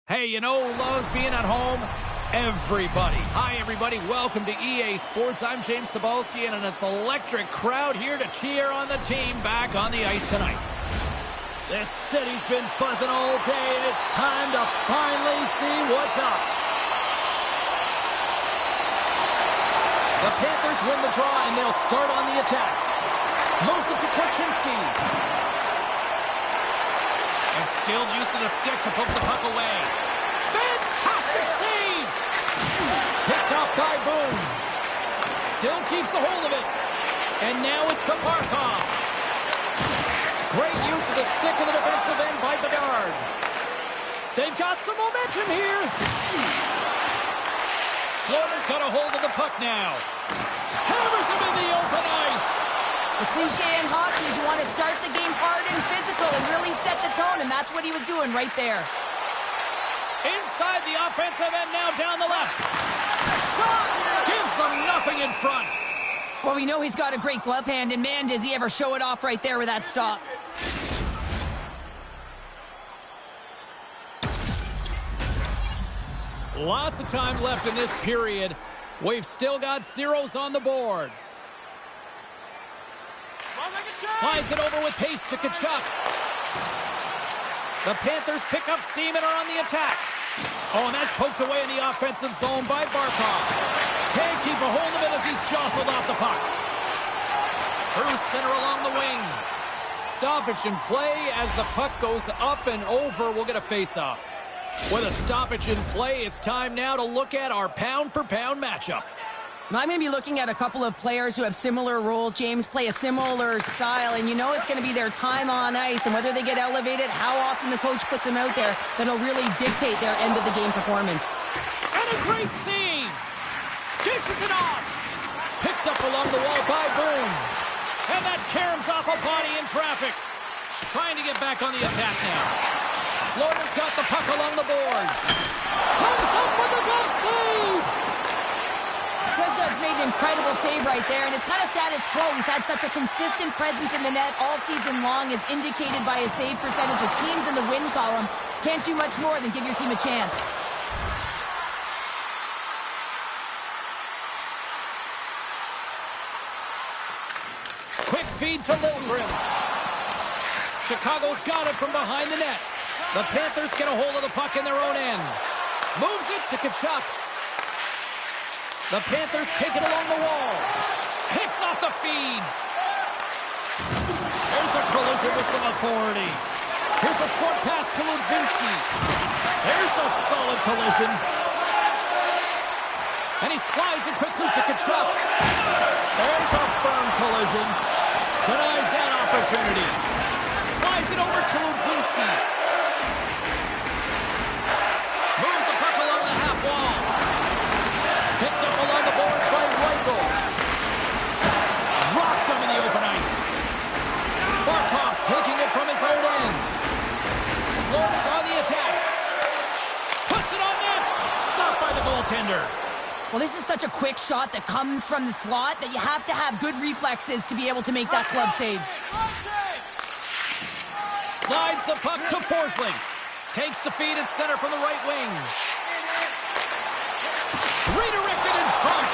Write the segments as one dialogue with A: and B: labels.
A: Hey, you know who loves being at home? Everybody. Hi, everybody. Welcome to EA Sports. I'm James Cebulski, and it's an electric crowd here to cheer on the team back on the ice tonight. This city's been buzzing all day, and it's time to finally see what's up. The Panthers win the draw, and they'll start on the attack. Moves it to Korchinski. And skilled use of the stick to poke the puck away. Fantastic save! Picked up by Boone. Still keeps a hold of it. And now it's to Barkov. Great use of the stick in the defensive end by Bedard. They've got some momentum here. Florida's got a hold of the puck now. Hammers him in the open ice.
B: The cliche in hockey is you want to start the game hard and physical and really set the tone, and that's what he was doing right there.
A: Inside the offensive end, now down the left. Shot! Gives them nothing in front.
B: Well, we know he's got a great glove hand, and man, does he ever show it off right there with that stop.
A: Lots of time left in this period. We've still got zeros on the board. Slides it over with pace to Tkachuk. The Panthers pick up steam and are on the attack. Oh, and that's poked away in the offensive zone by Barkov. Can't keep a hold of it as he's jostled off the puck. Through center along the wing. Stoppage in play as the puck goes up and over. We'll get a face-off. With a stoppage in play, it's time now to look at our pound-for-pound matchup.
B: Now, I'm going to be looking at a couple of players who have similar roles. James play a similar style, and you know it's going to be their time on ice and whether they get elevated, how often the coach puts them out there, that'll really dictate their end-of-the-game performance.
A: And a great save! Dishes it off! Picked up along the wall by Boone. And that caroms off a body in traffic. Trying to get back on the attack now. Florida's got the puck along the boards. Comes up with a glove save!
B: Has made an incredible save right there, and it's kind of status quo. He's had such a consistent presence in the net all season long, as indicated by his save percentages. Teams in the win column can't do much more than give your team a chance.
A: Quick feed to Lindgren. Chicago's got it from behind the net. The Panthers get a hold of the puck in their own end. Moves it to Tkachuk. The Panthers take it along the wall. Picks off the feed. There's a collision with some authority. Here's a short pass to Lubinsky. There's a solid collision. And he slides it quickly to Tkachuk. There's a firm collision. Denies that opportunity. Slides it over to Lubinsky. Moves the puck along the half wall. Picked up along the boards by Reichel. Rocked him in the open ice. Barkov's taking it from his own end. Florida's on the attack. Puts it on net. Stopped by the goaltender.
B: Well, this is such a quick shot that comes from the slot that you have to have good reflexes to be able to make that glove save.
A: Slides the puck to Forsling. Takes the feed at center from the right wing. Redirected in front.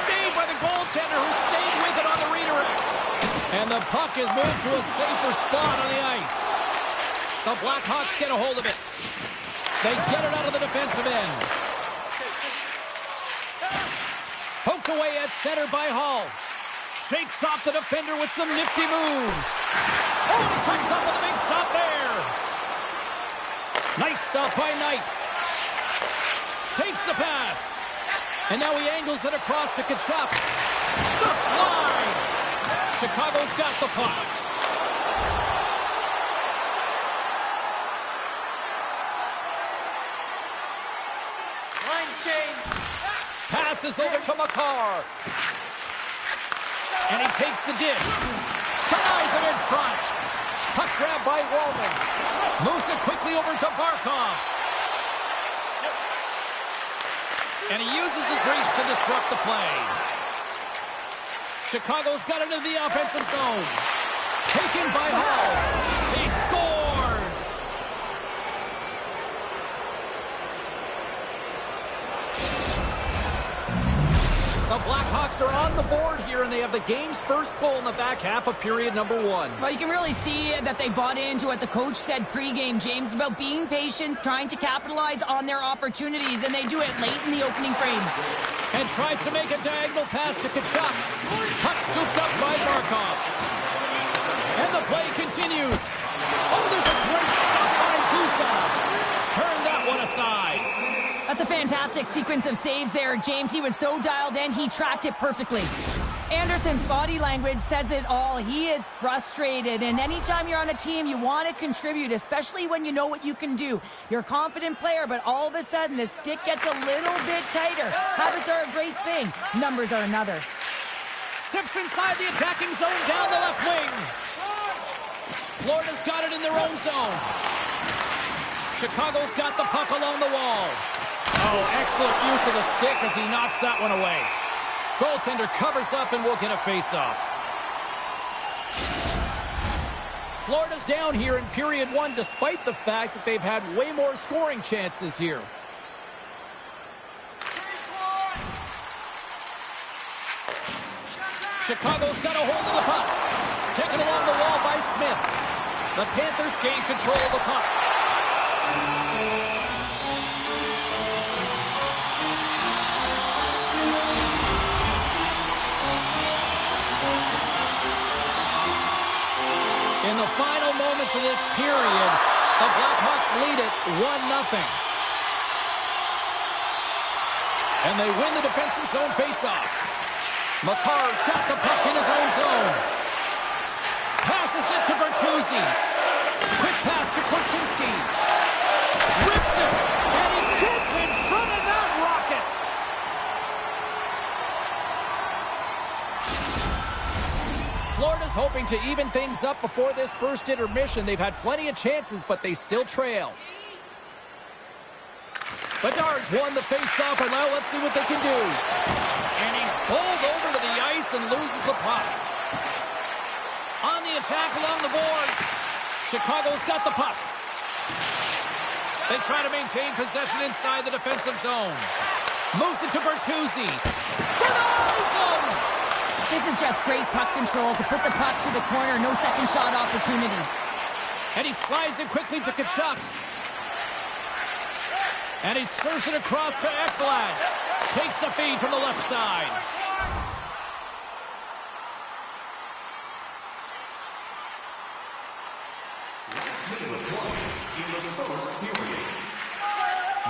A: Stayed by the goaltender who stayed with it on the redirect. And the puck is moved to a safer spot on the ice. The Blackhawks get a hold of it. They get it out of the defensive end. Poked away at center by Hall. Shakes off the defender with some nifty moves. Oh, he comes up with a big stop there. Nice stop by Knight. Takes the pass. And now he angles it across to Tkachuk. The slide! Chicago's got the puck. Line change. Passes over to Makar. And he takes the dish. Denies him in front. Puck grab by Wallman. Moves it quickly over to Barkov. And he uses his reach to disrupt the play. Chicago's got it into the offensive zone. Taken by Hall. He scores! The Blackhawks are on the board here, and they have the game's first goal in the back half of period number 1.
B: Well, you can really see that they bought into what the coach said pregame, James, about being patient, trying to capitalize on their opportunities, and they do it late in the opening frame.
A: And tries to make a diagonal pass to Tkachuk. Puck scooped up by Barkov. And the play continues. Oh, there's a great stop by Dusov. Turn that one aside.
B: That's a fantastic sequence of saves there, James. He was so dialed in, he tracked it perfectly. Anderson's body language says it all. He is frustrated, and anytime you're on a team, you want to contribute, especially when you know what you can do. You're a confident player, but all of a sudden, the stick gets a little bit tighter. Habits are a great thing. Numbers are another.
A: Steps inside the attacking zone down the left wing. Florida's got it in their own zone. Chicago's got the puck along the wall. Oh, excellent use of the stick as he knocks that one away. Goaltender covers up and will get a face-off. Florida's down here in period 1 despite the fact that they've had way more scoring chances here. Chicago's got a hold of the puck. Taken along the wall by Smith. The Panthers gain control of the puck. In the final moments of this period, the Blackhawks lead it 1-0. And they win the defensive zone faceoff. Makar's got the puck in his own zone. Passes it to Bertuzzi. Quick pass to Korchinski. Rips it, and he gets in front of that rocket. Florida's hoping to even things up before this first intermission. They've had plenty of chances, but they still trail. Bedard's won the face-off, and now let's see what they can do. And he's pulled over to the ice and loses the puck. On the attack along the boards. Chicago's got the puck. They try to maintain possession inside the defensive zone. Moves it to Bertuzzi. Denies him!
B: This is just great puck control to put the puck to the corner. No second shot opportunity.
A: And he slides it quickly to Tkachuk. And he serves it across to Ekblad. Takes the feed from the left side.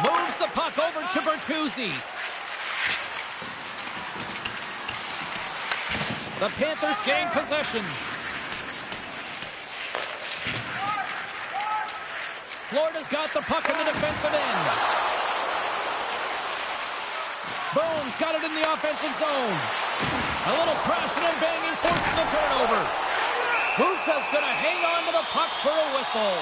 A: Moves the puck over to Bertuzzi. The Panthers gain possession. Florida's got the puck in the defensive end. Bones got it in the offensive zone. A little crashing and banging forces the turnover. Husa's going to hang on to the puck for a whistle.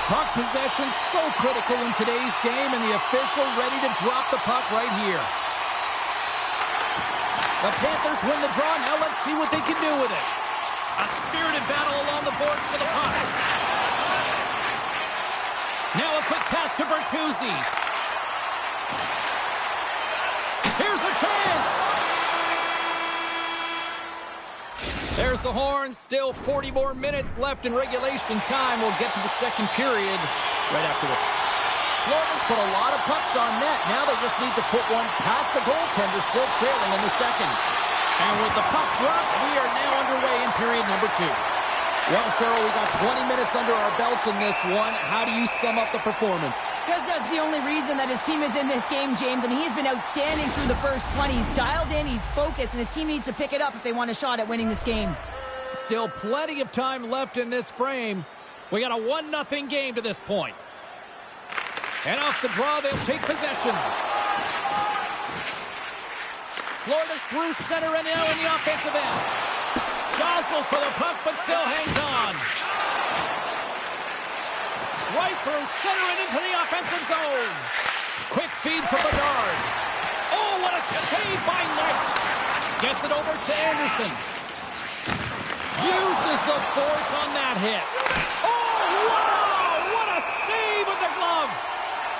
A: Puck possession so critical in today's game, and the official ready to drop the puck right here. The Panthers win the draw. Now let's see what they can do with it. A spirited battle along the boards for the puck. Now a quick pass to Bertuzzi. Here's a chance. There's the horn. Still 40 more minutes left in regulation time. We'll get to the second period right after this. Florida's put a lot of pucks on net. Now they just need to put one past the goaltender, still trailing in the second. And with the puck dropped, we are now underway in period number 2. Well, Cheryl, we got 20 minutes under our belts in this one. How do you sum up the performance?
B: Because that's the only reason that his team is in this game, James. I mean, he's been outstanding through the first 20. He's dialed in, he's focused, and his team needs to pick it up if they want a shot at winning this game.
A: Still plenty of time left in this frame. We got a 1-0 game to this point. And off the draw, they'll take possession. Florida's through center and now in the offensive end. Jostles for the puck, but still hangs on. Right through center and into the offensive zone. Quick feed to Bedard. Oh, what a save by Knight. Gets it over to Anderson. Uses the force on that hit. Oh, wow! What a save with the glove.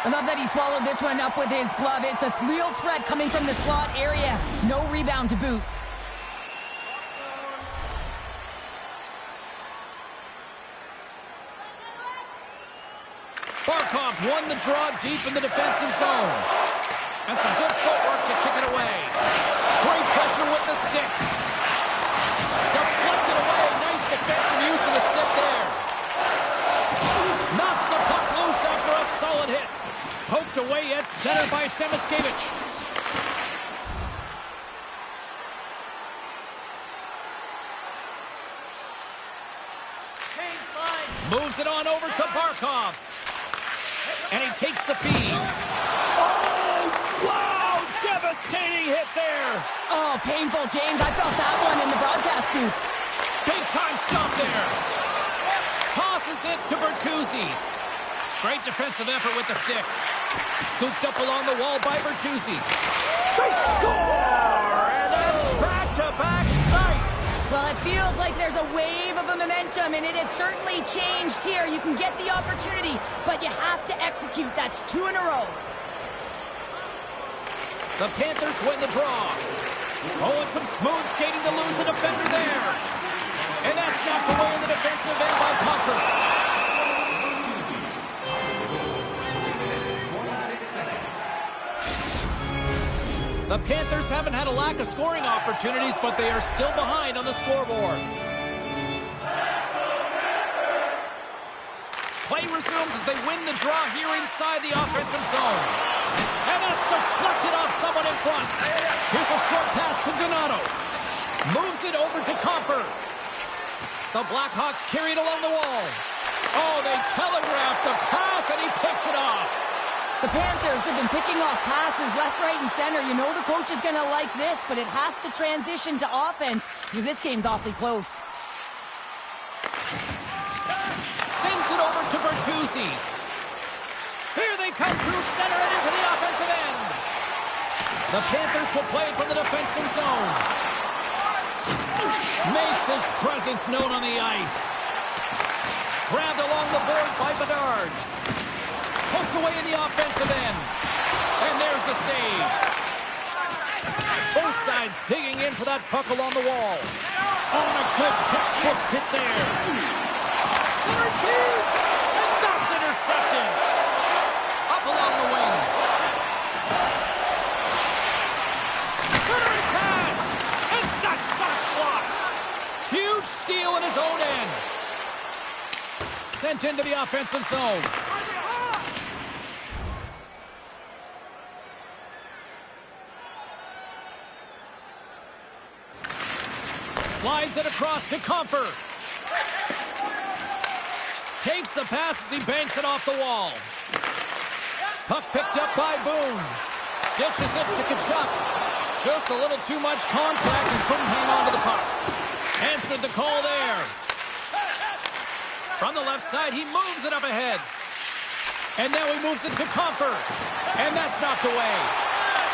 B: I love that he swallowed this one up with his glove. It's a real threat coming from the slot area. No rebound to boot.
A: Barkov's won the draw deep in the defensive zone. And some good footwork to kick it away. Great pressure with the stick. Deflected away. Nice defensive use of the stick there. Knocks the puck loose after a solid hit. Poked away at center by Samaskevich. Moves it on over to Barkov. And he takes the feed. Oh, wow! Devastating hit there.
B: Oh, painful, James. I felt that one in the broadcast booth.
A: Big time stop there. Tosses it to Bertuzzi. Great defensive effort with the stick. Scooped up along the wall by Bertuzzi. They score! And that's back-to-back snipes.
B: Well, it feels like there's a wave of a momentum, and it has certainly changed here. You can get the opportunity, but you have to execute. That's 2 in a row.
A: The Panthers win the draw. Oh, and some smooth skating to lose a defender there. And that's knocked away in the defensive end by Comfort. The Panthers haven't had a lack of scoring opportunities, but they are still behind on the scoreboard. Play resumes as they win the draw here inside the offensive zone. And that's deflected off someone in front. Here's a short pass to Donato. Moves it over to Comfort. The Blackhawks carry it along the wall. Oh, they telegraphed the pass, and he picks it off.
B: The Panthers have been picking off passes left, right, and center. You know the coach is going to like this, but it has to transition to offense because this game's awfully close.
A: Sends it over to Bertuzzi. Here they come through center and into the offensive end. The Panthers will play it from the defensive zone. Makes his presence known on the ice. Grabbed along the boards by Bedard. Poked away in the offensive end. And there's the save. Both sides digging in for that puck along the wall. Oh, and a good textbook hit there. Center feed. And that's intercepted. Up along the wing. Centering pass. And that shot's blocked. Huge steal in his own end. Sent into the offensive zone. Slides it across to Comfort. Takes the pass as he banks it off the wall. Puck picked up by Boone. Dishes it to Tkachuk. Just a little too much contact and couldn't hang on to the puck. Answered the call there. From the left side, he moves it up ahead. And now he moves it to Comfort. And that's knocked away.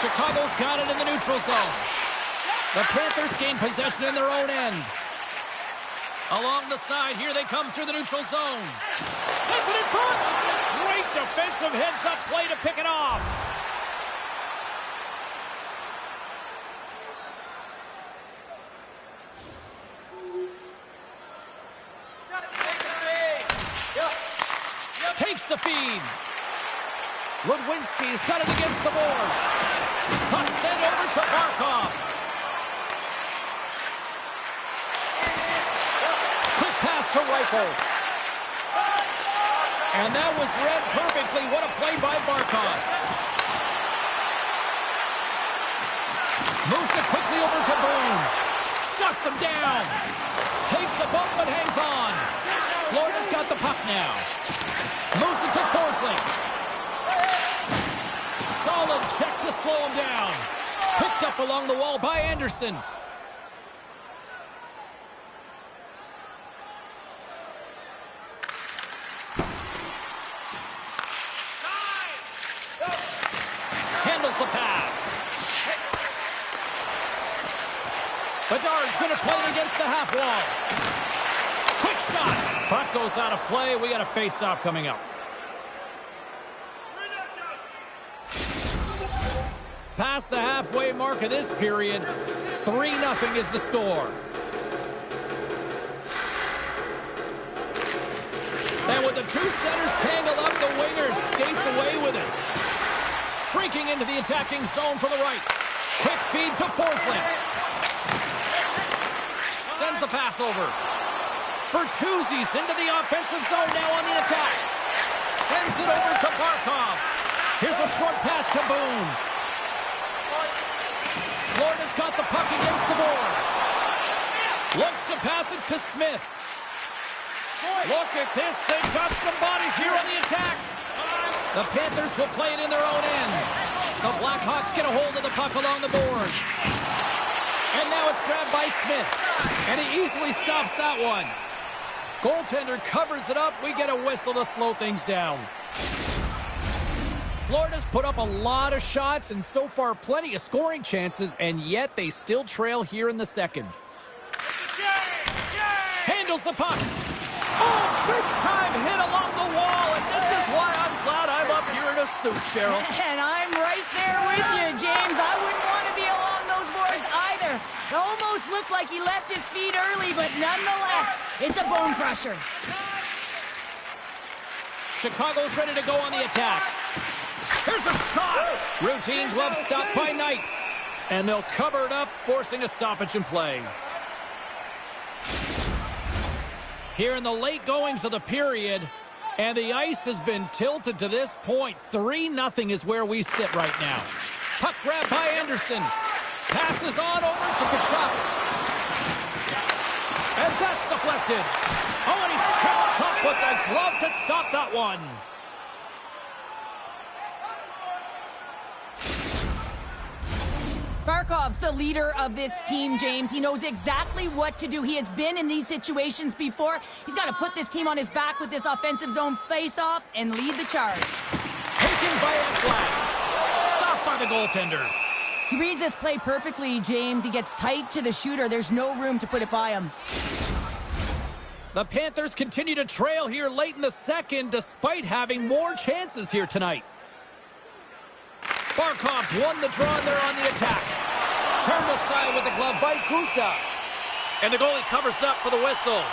A: Chicago's got it in the neutral zone. The Panthers gain possession in their own end. Along the side, here they come through the neutral zone. Sends it in front. Great defensive heads-up play to pick it off. Takes the feed. Ludwinski's got it against the boards. Puck sent over to Barkov. To Rifle. And that was read perfectly. What a play by Barkov. Moves it quickly over to Boone. Shuts him down. Takes a bump but hangs on. Florida's got the puck now. Moves it to Forsling. Solid check to slow him down. Picked up along the wall by Anderson. The pass. Bedard's going to play it against the half wall. Quick shot. Puck goes out of play. We got a face-off coming up. past the halfway mark of this period. 3-0 is the score. And with the two centers tangled up, the winger skates away with it. Streaking into the attacking zone from the right. Quick feed to Forsling. Sends the pass over. Bertuzzi's into the offensive zone now on the attack. Sends it over to Barkov. Here's a short pass to Boone. Florida's got the puck against the boards. Looks to pass it to Smith. Look at this. They've got some bodies here on the attack. The Panthers will play it in their own end. The Blackhawks get a hold of the puck along the boards. And now it's grabbed by Smith. And he easily stops that one. Goaltender covers it up. We get a whistle to slow things down. Florida's put up a lot of shots and so far plenty of scoring chances, and yet they still trail here in the second. Handles the puck. Oh, big-time hit along the wall, and this is why I'm glad I'm up here in a suit, Cheryl.
B: And I'm right there with you, James. I wouldn't want to be along those boards either. It almost looked like he left his feet early, but nonetheless, it's a bone crusher.
A: Chicago's ready to go on the attack. Here's a shot. Routine glove stop by Knight. And they'll cover it up, forcing a stoppage in play. Here in the late goings of the period, and the ice has been tilted to this point. 3-0 is where we sit right now. Puck grab by Anderson. Passes on over to Kachuk. And that's deflected. Oh, and he sticks up with the glove to stop that one.
B: Barkov's the leader of this team, James. He knows exactly what to do. He has been in these situations before. He's got to put this team on his back with this offensive zone face-off and lead the charge.
A: Taken by Ekblad. Stopped by the goaltender.
B: He reads this play perfectly, James. He gets tight to the shooter. There's no room to put it by him.
A: The Panthers continue to trail here late in the second, despite having more chances here tonight. Barkov's won the draw there on the attack. Turned aside with the glove by Gustav. And the goalie covers up for the whistle.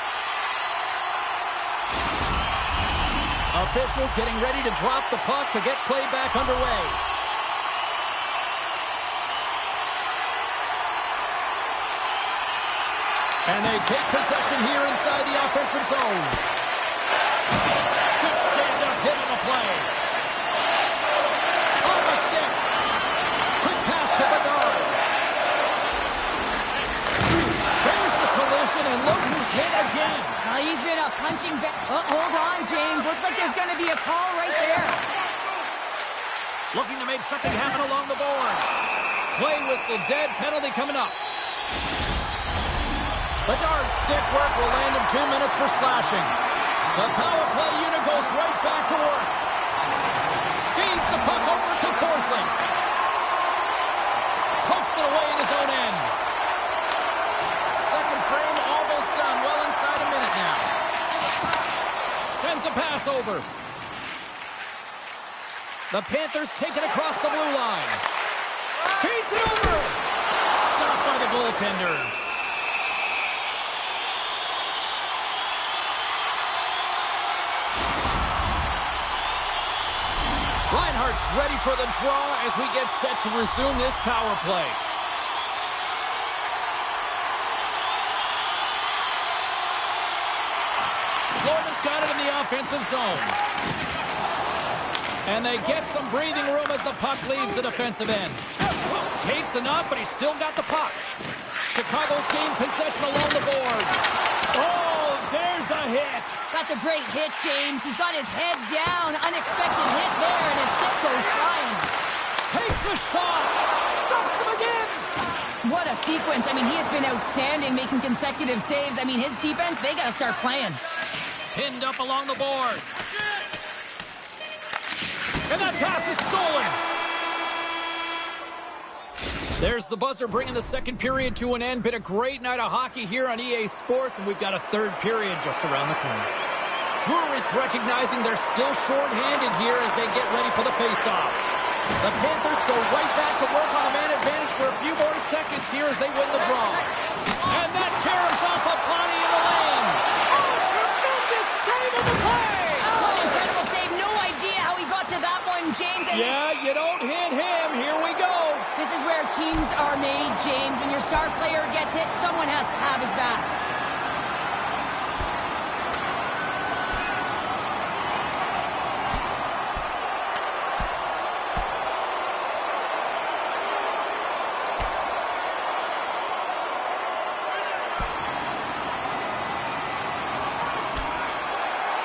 A: Officials getting ready to drop the puck to get play back underway. And they take possession here inside the offensive zone. Good stand-up hit on the play. On the stick. Quick pass to Bedard. There's the collision, and look who's hit again.
B: He's been a punching bag. Oh, hold on, James. Looks like there's going to be a call right there.
A: Looking to make something happen along the boards. Play whistle dead. Penalty coming up. Bedard's stick work will land him 2 minutes for slashing. The power play unit goes right back to work. Feeds the puck over to Forsling. Pokes it away in his own end. Second frame almost done. Well inside a minute now. Sends a pass over. The Panthers take it across the blue line. Feeds it over. Stopped by the goaltender. Reinhardt's ready for the draw as we get set to resume this power play. Florida's got it in the offensive zone. And they get some breathing room as the puck leaves the defensive end. Takes enough, but he's still got the puck. Chicago's gained possession along the boards. Oh, there's a hit.
B: That's a great hit, James. He's got his head down. Unexpected hit there, and his stick goes flying.
A: Takes a shot. Stuffs him again.
B: What a sequence. I mean, he has been outstanding, making consecutive saves. I mean, his defense, they got to start playing.
A: Pinned up along the boards. And that pass is stolen. There's the buzzer bringing the second period to an end. Been a great night of hockey here on EA Sports, and we've got a third period just around the corner. Drury's recognizing they're still short-handed here as they get ready for the face-off. The Panthers go right back to work on a man advantage for a few more seconds here as they win the draw. And that tears off a body in the lane. Oh, tremendous save of the play!
B: Oh, incredible save. No idea how he got to that one, James. And
A: yeah, you don't hit him. Here we go.
B: this is where teams are made, James. When your star player gets hit, someone has to have his back.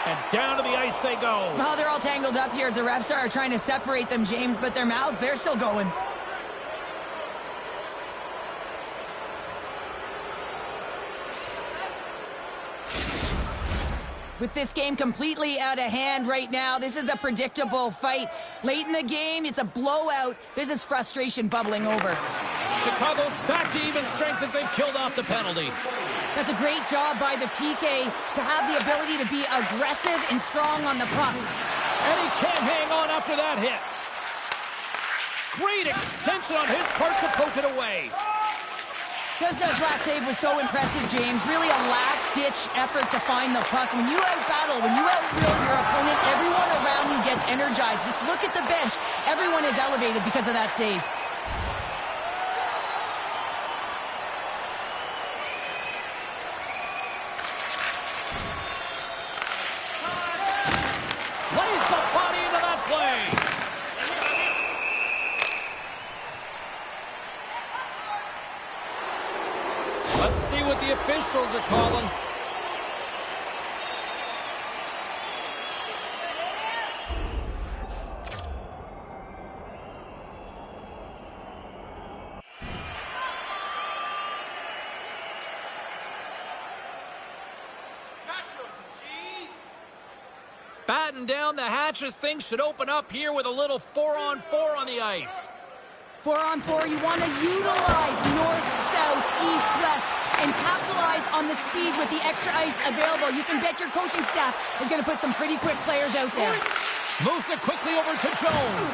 A: And down to the ice they go.
B: Well, they're all tangled up here as the refs are trying to separate them, James, but their mouths, they're still going. With this game completely out of hand right now, this is a predictable fight. Late in the game, it's a blowout. This is frustration bubbling over.
A: Chicago's back to even strength as they've killed off the penalty.
B: That's a great job by the PK to have the ability to be aggressive and strong on the puck.
A: And he can't hang on after that hit. Great extension on his part to poke it away.
B: Guzda's last save was so impressive, James. Really a last-ditch effort to find the puck. When you out-battle, when you out-will your opponent, everyone around you gets energized. Just look at the bench. Everyone is elevated because of that save.
A: Lays the body into that play. Let's see what the officials are calling. Batten down the hatches. Things should open up here with a little 4-on-4 on the ice.
B: 4-on-4, you want to utilize north, south, east, west, and capitalize on the speed with the extra ice available. You can bet your coaching staff is going to put some pretty quick players out there.
A: Moves it quickly over to Jones.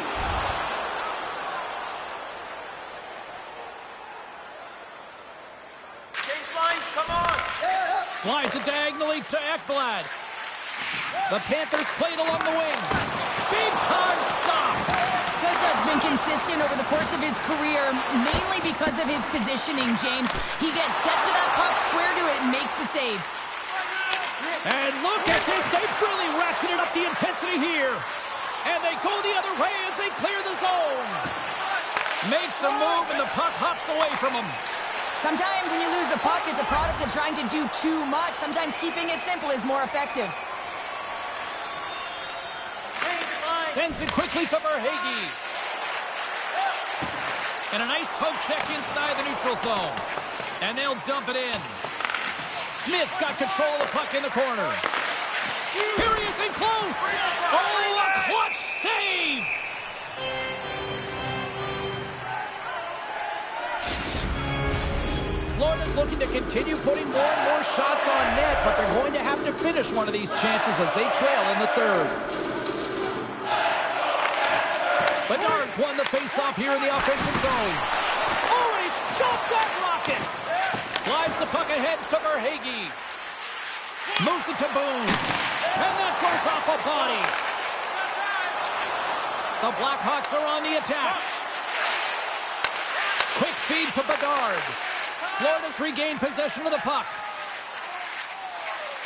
C: Change lines, come on!
A: Slides it diagonally to Ekblad. The Panthers played along the wing. Big time stop.
B: Guzda's been consistent over the course of his career, mainly because of his positioning, James. He gets set to that puck, square to it, and makes the save.
A: And look at this. They've really ratcheted up the intensity here. And they go the other way as they clear the zone. Makes a move, and the puck hops away from him.
B: Sometimes when you lose the puck, it's a product of trying to do too much. Sometimes keeping it simple is more effective.
A: Sends it quickly to Verhaeghe. And a nice poke check inside the neutral zone. And they'll dump it in. Smith's got control of the puck in the corner. Here he is in close. Oh, a clutch save. Florida's looking to continue putting more and more shots on net, but they're going to have to finish one of these chances as they trail in the third. Bedard's won the face-off here in the offensive zone. Oh, he stopped that rocket! Slides the puck ahead to Verhaeghe. Moves it to Boone. And that goes off a body. The Blackhawks are on the attack. Quick feed to Bedard. Florida's regained possession of the puck.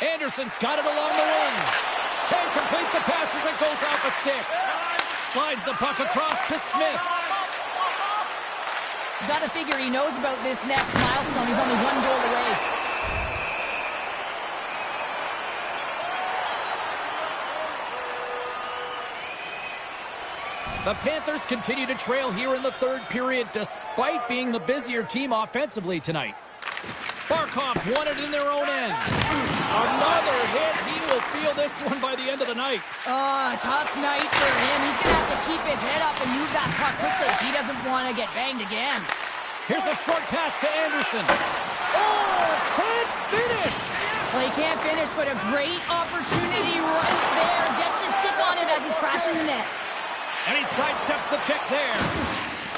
A: Anderson's got it along the wing. Can't complete the pass as it goes off a stick. Slides the puck across to Smith.
B: You got to figure he knows about this next milestone. He's only one goal away.
A: The Panthers continue to trail here in the third period despite being the busier team offensively tonight. Barkov's won it in their own end. Another hit. He will feel this one by the end of the night.
B: Oh, tough night for him. He's going to have to keep his head up and move that puck quickly if he doesn't want to get banged again.
A: Here's a short pass to Anderson. Oh, can't finish.
B: Well, he can't finish, but a great opportunity right there. Gets his stick on it as he's crashing the net.
A: And he sidesteps the check there.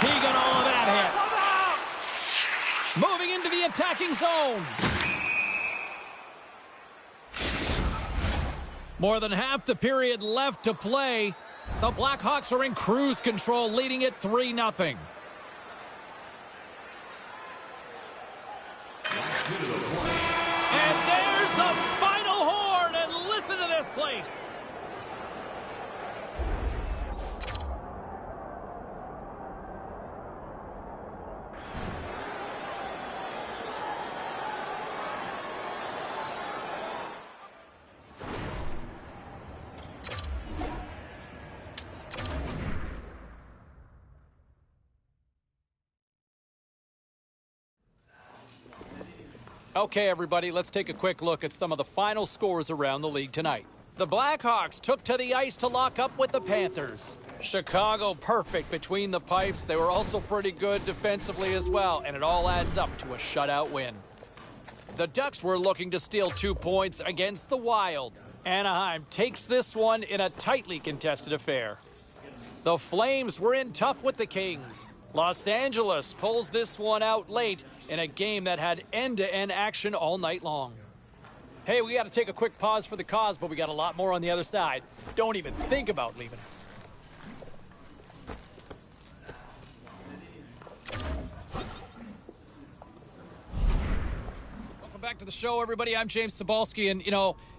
A: He got all of that hit. Moving into the attacking zone. More than half the period left to play. The Blackhawks are in cruise control, leading it 3-0. And there's the final horn, and listen to this place. Okay, everybody, let's take a quick look at some of the final scores around the league tonight. The Blackhawks took to the ice to lock up with the Panthers. Chicago perfect between the pipes. They were also pretty good defensively as well, and it all adds up to a shutout win. The Ducks were looking to steal 2 points against the Wild. Anaheim takes this one in a tightly contested affair. The Flames were in tough with the Kings. Los Angeles pulls this one out late in a game that had end-to-end action all night long. Hey, we got to take a quick pause for the cause, but we got a lot more on the other side. Don't even think about leaving us. Welcome back to the show, everybody. I'm James Cebulski, and,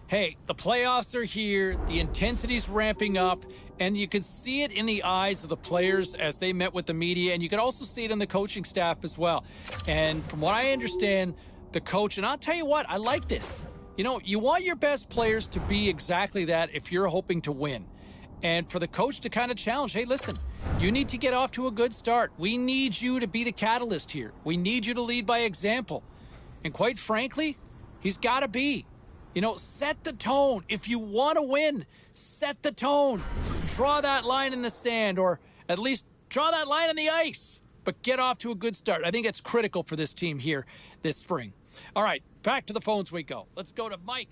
A: hey, the playoffs are here. The intensity's ramping up. And you can see it in the eyes of the players as they met with the media, and you can also see it in the coaching staff as well. And from what I understand, the coach, and I'll tell you what, I like this. You want your best players to be exactly that if you're hoping to win. And for the coach to kind of challenge, hey, listen, you need to get off to a good start. We need you to be the catalyst here. We need you to lead by example. And quite frankly, he's got to be. Set the tone. If you want to win, set the tone. Draw that line in the sand, or at least draw that line in the ice. But get off to a good start. I think it's critical for this team here this spring. All right, back to the phones we go. Let's go to Mike.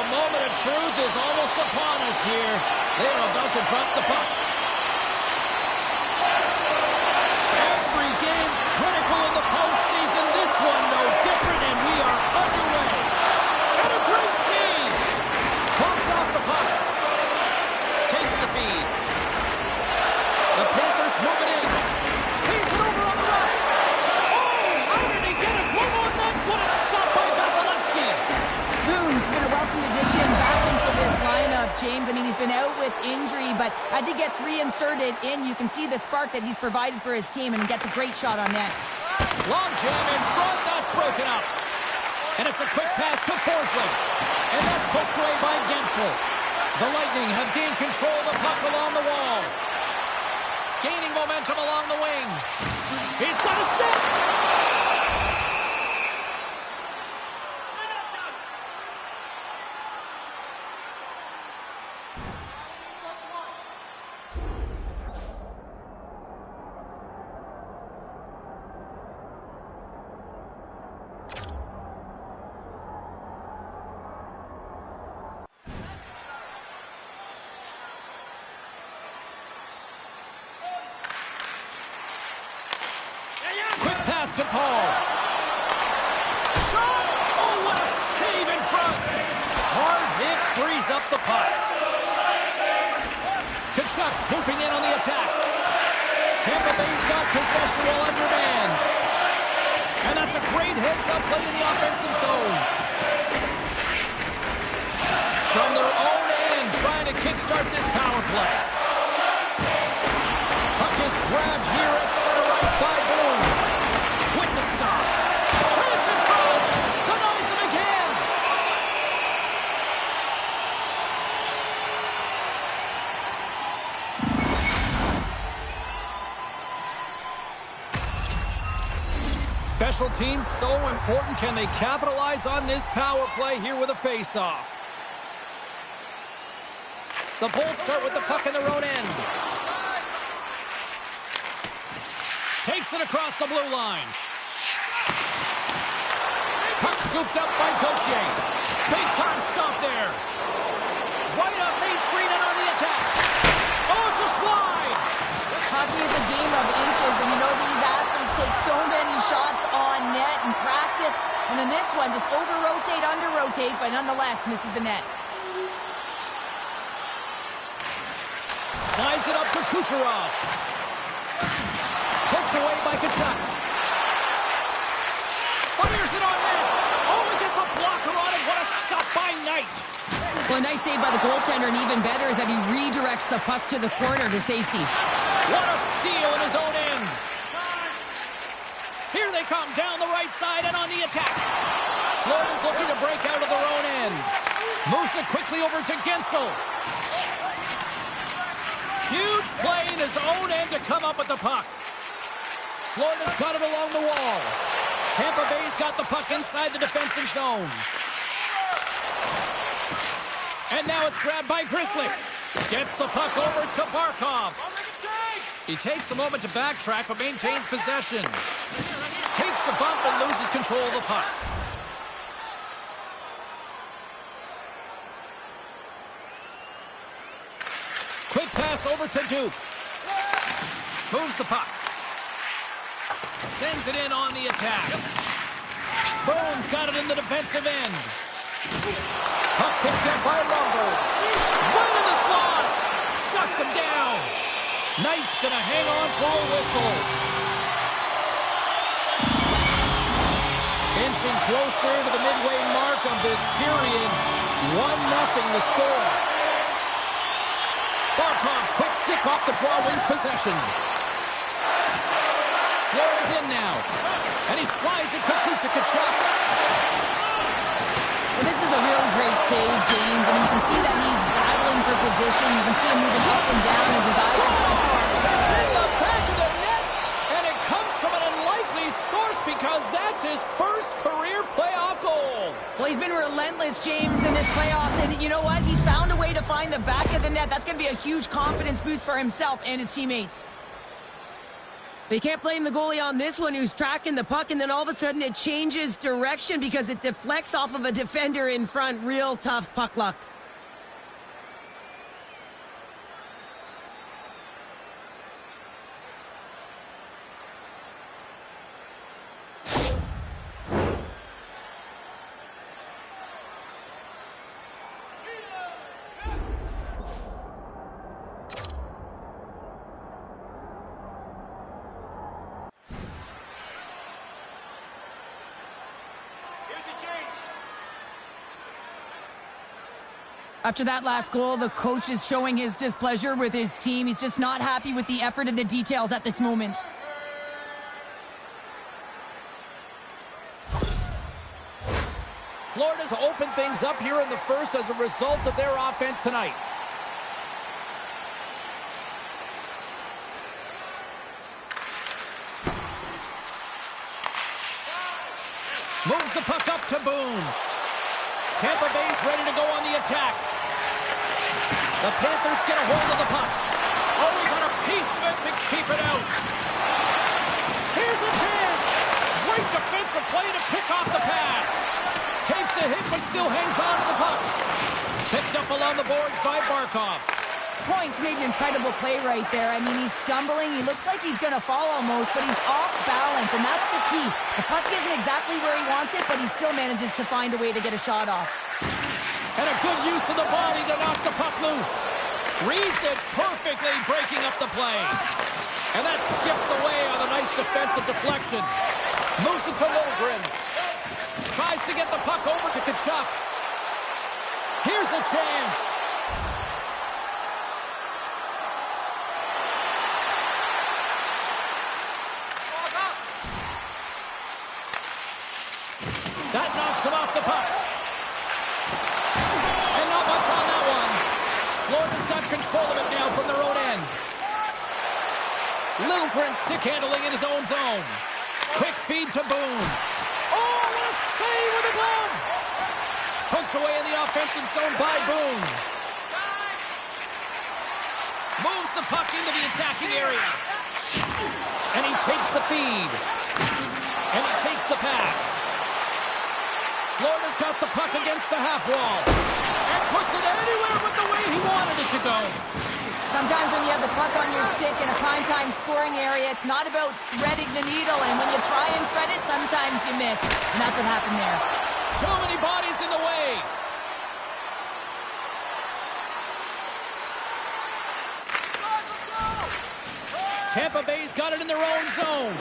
A: the moment of truth is almost upon us here. They are about to drop the puck. Every game critical in the postseason. This one no different, and we are underway. And a great save. Pumped off the puck. Takes the feed. The Panthers move it in. Feeds it over on the rush. Oh, how did he get a glove on that? What a stop by Vasilevsky.
B: Boone's been a welcome addition back into this lineup, James. I mean, he's been out with injury, but as he gets reinserted in, you can see the spark that he's provided for his team, and gets a great shot on net.
A: Long jam in front. That's broken up. And it's a quick pass to Forsling. And that's poked away by Gensel. The Lightning have gained control of the puck along the wall. Gaining momentum along the wing. He's got a stick. To Paul. Shot! Oh, what a save in front. Hard hit frees up the puck. Kachuk swooping in on the attack. Tampa Bay's got possession while undermanned. And that's a great heads-up play in the offensive zone. From their own end, trying to kickstart this power play. Puck is grabbed here at center ice by Boone. With the stop. Chance in front. Denies him again. Special teams so important. Can they capitalize on this power play here with a face-off? The Bolts start with the puck in their own end. Takes it across the blue line. Puck scooped up by Gauthier. Big time stop there. Right up Main Street and on the attack. Oh, just wide.
B: Hockey is a game of inches, and you know these athletes take so many shots on net in practice. And in this one, just over-rotate, under-rotate, but nonetheless misses the net.
A: Slides it up to Kucherov. Poked away by Kachuk. Fires it on net. Oh, he gets a blocker on it. What a stop by Knight.
B: Well, a nice save by the goaltender, and even better is that he redirects the puck to the corner to safety.
A: What a steal in his own end. Here they come down the right side and on the attack. Florida's looking to break out of their own end. Moves it quickly over to Gensel. Huge play in his own end to come up with the puck. Florida's got it along the wall. Tampa Bay's got the puck inside the defensive zone. And now it's grabbed by Grzelcyk. Gets the puck over to Barkov. He takes a moment to backtrack but maintains possession. Takes a bump and loses control of the puck. Quick pass over to Duke. Moves the puck. Sends it in on the attack. Bone's got it in the defensive end. Puck picked up by Rumble. Right in the slot. Shuts him down. Knight's going to hang on for a whistle. Inching closer to the midway mark of this period. 1-0 the score. Barkov's quick stick off the draw wins possession. Florida's in now. And he slides it quickly to Kachuk.
B: Well, this is a really great save, James. I mean, you can see that he's battling for position. You can see him moving up and down as his eyes are trying to track.
A: That's in the back of the net. And it comes from an unlikely source because that's his first career playoff goal.
B: Well, he's been relentless, James, in his playoffs. And you know what? He's found a way to find the back of the net. That's going to be a huge confidence boost for himself and his teammates. They can't blame the goalie on this one, who's tracking the puck, and then all of a sudden it changes direction because it deflects off of a defender in front. Real tough puck luck. After that last goal, the coach is showing his displeasure with his team. He's just not happy with the effort and the details at this moment.
A: Florida's opened things up here in the first as a result of their offense tonight. Moves the puck up to Boone. Tampa Bay's ready to go on the attack. The Panthers get a hold of the puck. Oh, he got a piece of it to keep it out. Here's a chance. Great defensive play to pick off the pass. Takes a hit, but still hangs on to the puck. Picked up along the boards by Barkov.
B: Points made an incredible play right there. I mean, he's stumbling. He looks like he's going to fall almost, but he's off balance, and that's the key. The puck isn't exactly where he wants it, but he still manages to find a way to get a shot off.
A: And a good use of the body to knock the puck loose. Reads it perfectly, breaking up the play. And that skips away on a nice defensive deflection. Moves it to Logren. Tries to get the puck over to Kachuk. Here's a chance. That knocks him off the puck. And not much on that one. Florida's got control of it now from their own end. Lindgren stick handling in his own zone. Quick feed to Boone. Oh, what a save with a glove. Poked away in the offensive zone by Boone. Moves the puck into the attacking area. And he takes the feed. And he takes the pass. Florida's got the puck against the half wall. And puts it anywhere but the way he wanted it to go.
B: Sometimes when you have the puck on your stick in a primetime scoring area, it's not about threading the needle. And when you try and thread it, sometimes you miss. And that's what happened there.
A: Too many bodies in the way. Tampa Bay's got it in their own zone.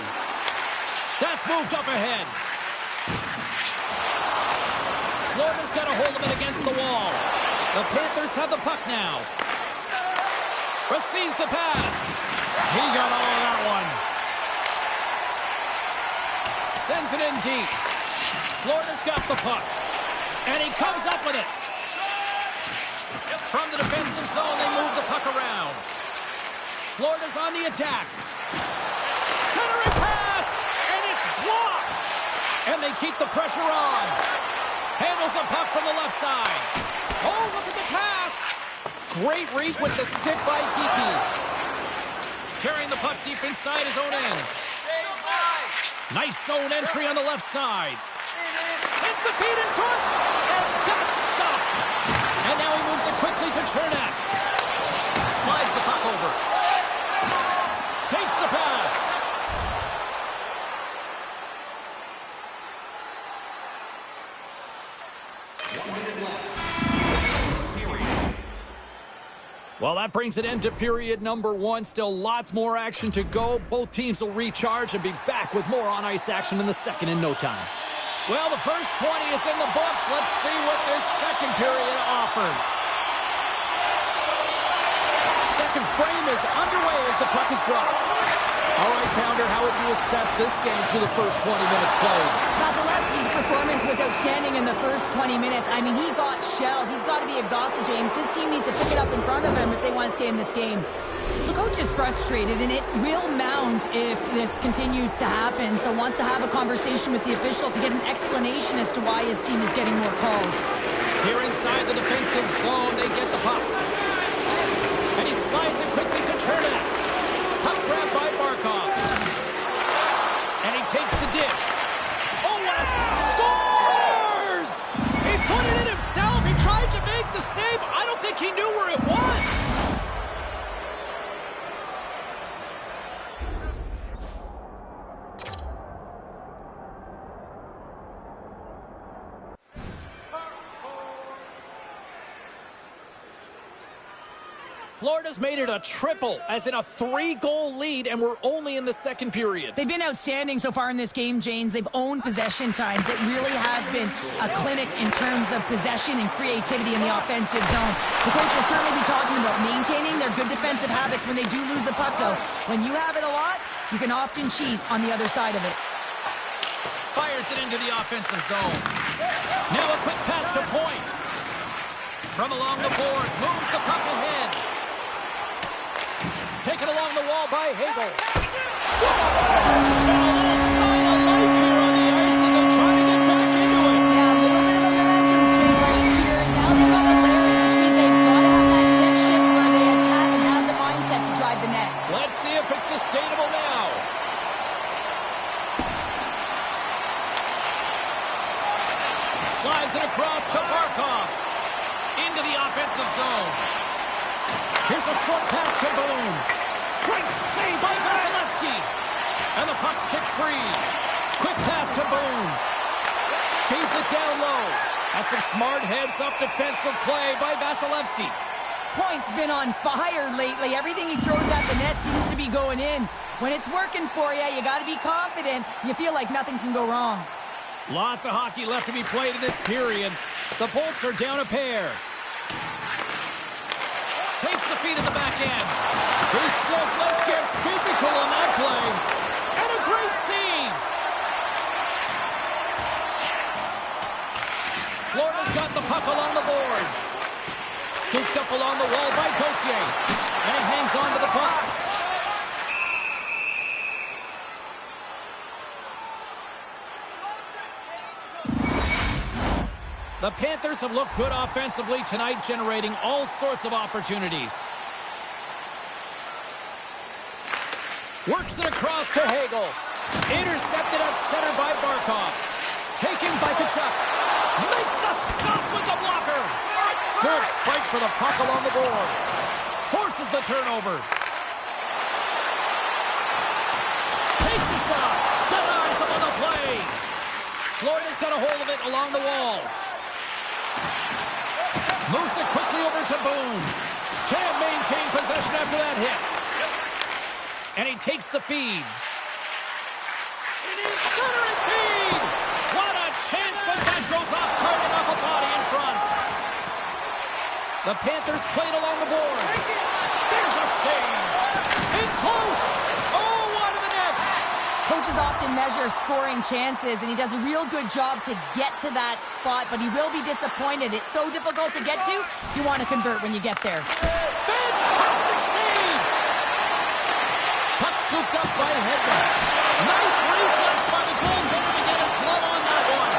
A: That's moved up ahead. Florida's got a hold of it against the wall. The Panthers have the puck now. Receives the pass. He got all of that one. Sends it in deep. Florida's got the puck. And he comes up with it. From the defensive zone, they move the puck around. Florida's on the attack. Centering pass. And it's blocked. And they keep the pressure on. Handles the puck from the left side. Oh, look at the pass. Great reach with the stick by Kiki. Carrying the puck deep inside his own end. Nice zone entry on the left side. Sends the feed in front. And that's stopped. And now he moves it quickly to Chernak. Slides the puck over. Takes the pass. Well, that brings it into period number one. Still lots more action to go. Both teams will recharge and be back with more on-ice action in the second in no time. Well, the first 20 is in the books. Let's see what this second period offers. Second frame is underway as the puck is dropped. All right, Pounder, how would you assess this game through the first 20 minutes played?
B: Vasilevsky's performance was outstanding in the first 20 minutes. I mean, he got shelled. He's got to be exhausted, James. His team needs to pick it up in front of him if they want to stay in this game. The coach is frustrated, and it will mount if this continues to happen. So wants to have a conversation with the official to get an explanation as to why his team is getting more calls.
A: Here inside the defensive zone, they get the puck. And he slides it quickly to Chernak. Puck grab by Barkov. the save. I don't think he knew where it was. Florida's made it a triple, as in a 3-goal lead, and we're only in the second period.
B: They've been outstanding so far in this game, James. They've owned possession times. It really has been a clinic in terms of possession and creativity in the offensive zone. The coach will certainly be talking about maintaining their good defensive habits when they do lose the puck, though. When you have it a lot, you can often cheat on the other side of it.
A: Fires it into the offensive zone. Now a quick pass to Point. From along the boards, moves the puck ahead. Taken along the wall by Hagel. So a little sign of life here on the ice as they're trying to get back into it.
B: Yeah, a little bit of a momentum swing right here. Now they've got a Larry, which means they've got to have that net shift where they attack and have the mindset to drive the net.
A: Let's see if it's sustainable now. Slides it across to Barkov. Into the offensive zone. Here's a short pass to Boone. Great save by Vasilevsky. And the puck's kicked free. Quick pass to Boone. Feeds it down low. That's some smart heads-up defensive play by Vasilevsky.
B: Point's been on fire lately. Everything he throws at the net seems to be going in. When it's working for you, you got to be confident. You feel like nothing can go wrong.
A: Lots of hockey left to be played in this period. The Bolts are down a pair. Takes the feed in the back end. He says, let's get physical on that play. And a great save. Florida's got the puck along the boards. Scooped up along the wall by Gauthier. And he hangs on to the puck. The Panthers have looked good offensively tonight, generating all sorts of opportunities. Works it across to Hagel. Intercepted at center by Barkov. Taken by Tkachuk. Makes the stop with the blocker. Good fight for the puck along the boards. Forces the turnover. Takes a shot. Denies him on the play. Florida's got a hold of it along the wall. Moves it quickly over to Boone. Can't maintain possession after that hit. And he takes the feed. Centering feed! What a chance, but that goes off target off a body in front. The Panthers played along the boards. There's a save. In close. Oh, wide of the net.
B: Coaches often measure scoring chances, and he does a real good job to get to that spot, but he will be disappointed. It's so difficult to get to, you want to convert when you get there.
A: Fantastic save! Puck scooped up by Hedman. Nice reflex by the goaltender to get his glove on that one.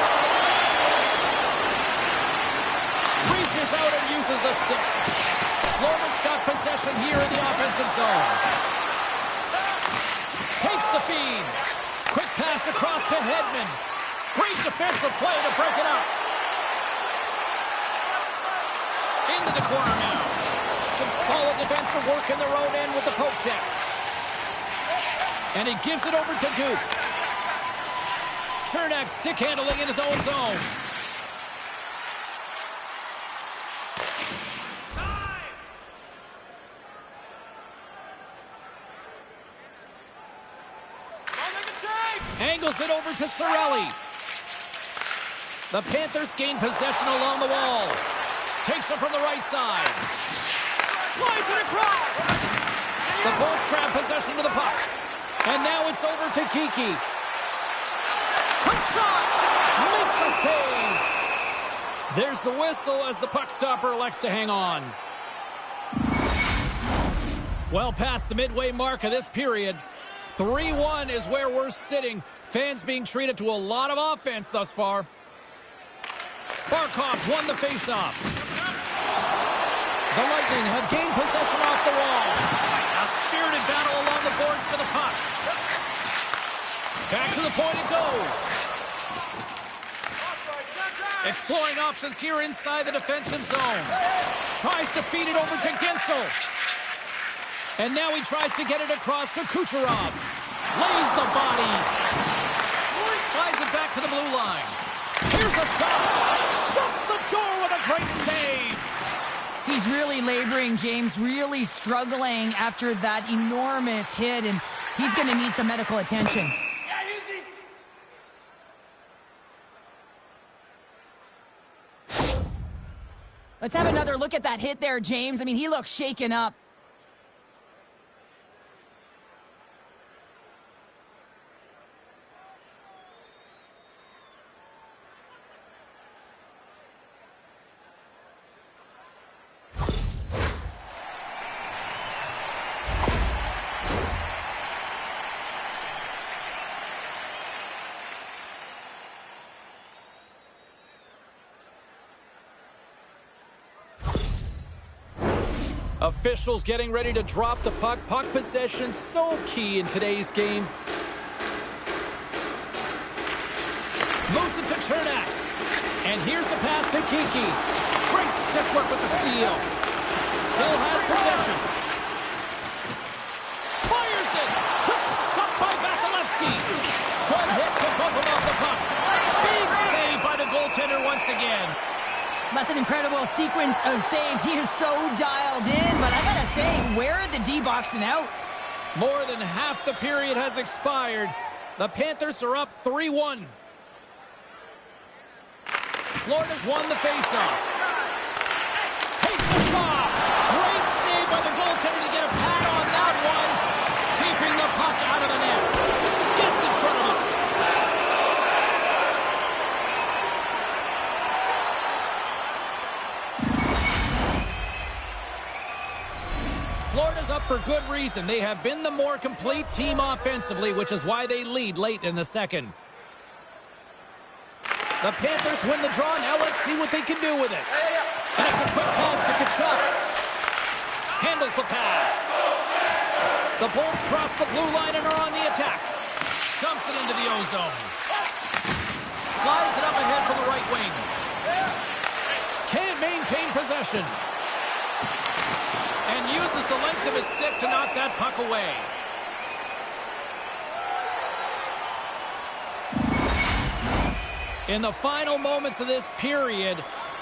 A: Reaches out and uses the stick. Florida's got possession here in the offensive zone. Takes the feed. Quick pass across to Hedman. Great defensive play to break it up. Into the corner now. Some solid defensive work in their own end with the poke check. And he gives it over to Duke. Chernak stick handling in his own zone. Angles it over to Cirelli. The Panthers gain possession along the wall. Takes it from the right side. Slides it across. The Bolts grab possession to the puck. And now it's over to Kiki. Quick shot. Makes a save. There's the whistle as the puck stopper elects to hang on. Well past the midway mark of this period. 3-1 is where we're sitting. Fans being treated to a lot of offense thus far. Barkov's won the faceoff. The Lightning have gained possession off the wall. A spirited battle along the boards for the puck. Back to the point it goes. Exploring options here inside the defensive zone. Tries to feed it over to Gensel. And now he tries to get it across to Kucherov. Lays the body. Slides it back to the blue line. Here's a shot. Shuts the door with a great save.
B: He's really laboring, James, really struggling after that enormous hit, and he's going to need some medical attention. Let's have another look at that hit there, James. I mean, he looks shaken up.
A: Officials getting ready to drop the puck. Puck possession so key in today's game. Moves it to Chernak. And here's the pass to Kiki. Great stick work with the steal. Still has possession. Fires it. Quick stop by Vasilevsky. Good hit to bump him off the puck. Big save by the goaltender once again.
B: That's an incredible sequence of saves. He is so dialed in, but I gotta say, where are the D-boxing out?
A: More than half the period has expired. The Panthers are up 3-1. Florida's won the faceoff. Takes the shot. Great save by the goaltender to get a pad on that one. Keeping the puck out of the net. Gets in front of it. Florida's up for good reason. They have been the more complete team offensively, which is why they lead late in the second. The Panthers win the draw. Now let's see what they can do with it. And it's a quick pass to Kachuk. Handles the pass. The Bolts cross the blue line and are on the attack. Dumps it into the O-zone. Slides it up ahead from the right wing. Can't maintain possession. And uses the length of his stick to knock that puck away. In the final moments of this period,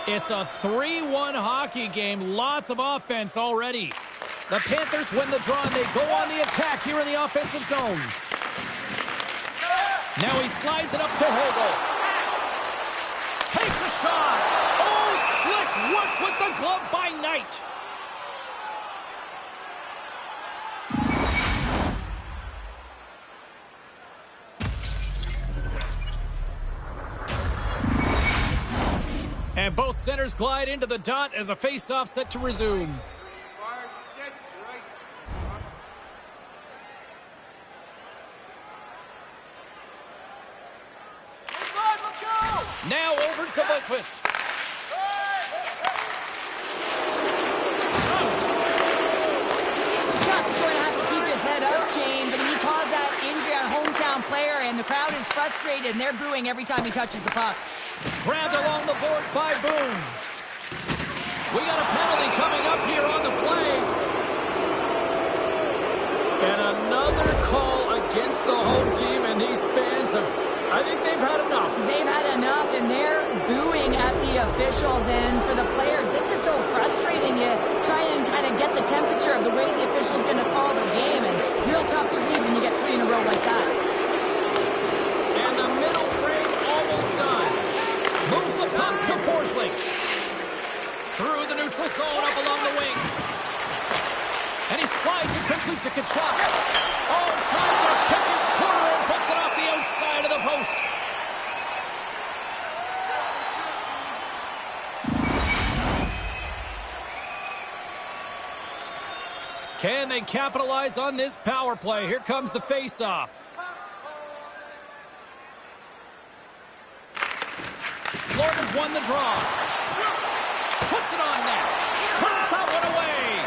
A: it's a 3-1 hockey game. Lots of offense already. The Panthers win the draw, and they go on the attack here in the offensive zone. Now he slides it up to Hagel. Takes a shot. Oh, slick work with the glove by Knight. And both centers glide into the dot as a face-off set to resume. Now over to Boqvist.
B: Chuck's going to have to keep his head up, James. I mean, he caused that injury on a hometown player, and the crowd is frustrated, and they're booing every time he touches the puck.
A: Grabbed along the boards by Boone. We got a penalty coming up here on the play. And another call against the home team, and these fans have, I think they've had enough.
B: They've had enough, and they're booing at the officials. And for the players, this is so frustrating. You try and kind of get the temperature of the way the official's going to call the game, and real tough to read when you get 3 in a row like that.
A: And the middle frame almost done. Moves the puck to Forsling. Through the neutral zone up along the wing. And he slides it quickly to Kachuk. Oh, trying to pick his corner and puts it off the outside of the post. Can they capitalize on this power play? Here comes the face-off. Florida's won the draw. Puts it on net. Turns that one away.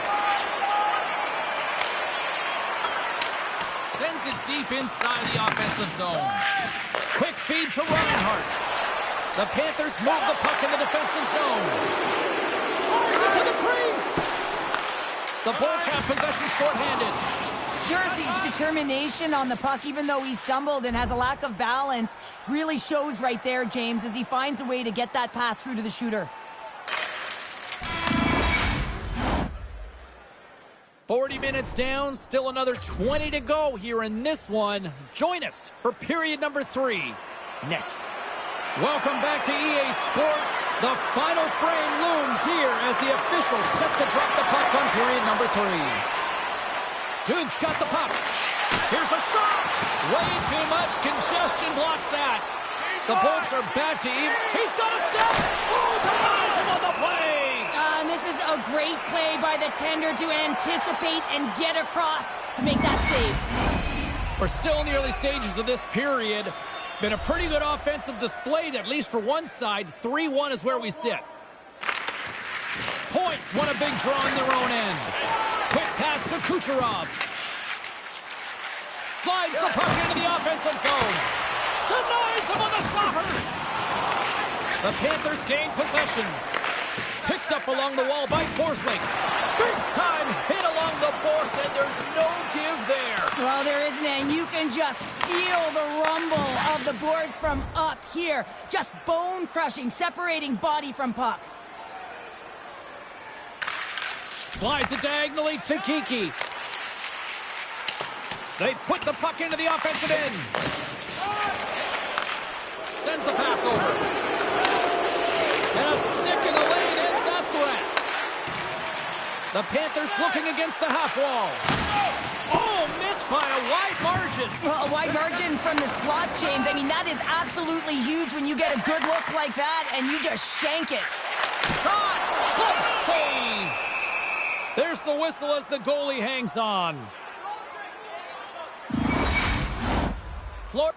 A: Sends it deep inside the offensive zone. Quick feed to Reinhart. The Panthers move the puck in the defensive zone. Drives it to the crease. The Bolts have possession shorthanded.
B: Jersey's determination on the puck, even though he stumbled and has a lack of balance, really shows right there, James, as he finds a way to get that pass through to the shooter.
A: 40 minutes down, still another 20 to go here in this one. Join us for period number 3 next. Welcome back to EA Sports. The final frame looms here as the officials set to drop the puck on period number 3. Duke's got the puck. Here's a shot. Way too much congestion blocks that. The Bolts are back to even. He's got a step. Oh, denies him on the play.
B: And this is a great play by the tender to anticipate and get across to make that save.
A: We're still in the early stages of this period. Been a pretty good offensive display, at least for one side. 3-1 is where we sit. Points want a big draw on their own end. Quick pass to Kucherov. Slides the puck into the offensive zone. Denies him on the stopper. The Panthers gain possession. Picked up along the wall by Forsling. Big time hit along the boards, and there's no give there.
B: Well, there isn't, and you can just feel the rumble of the boards from up here. Just bone-crushing, separating body from puck.
A: Slides it diagonally to Kiki. They put the puck into the offensive end. Sends the pass over. And a stick in the lane ends that threat. The Panthers looking against the half wall. Oh, missed by a wide margin.
B: Well, a wide margin from the slot, James. I mean, that is absolutely huge when you get a good look like that and you just shank it.
A: Shot! Good save! There's the whistle as the goalie hangs on. Floor.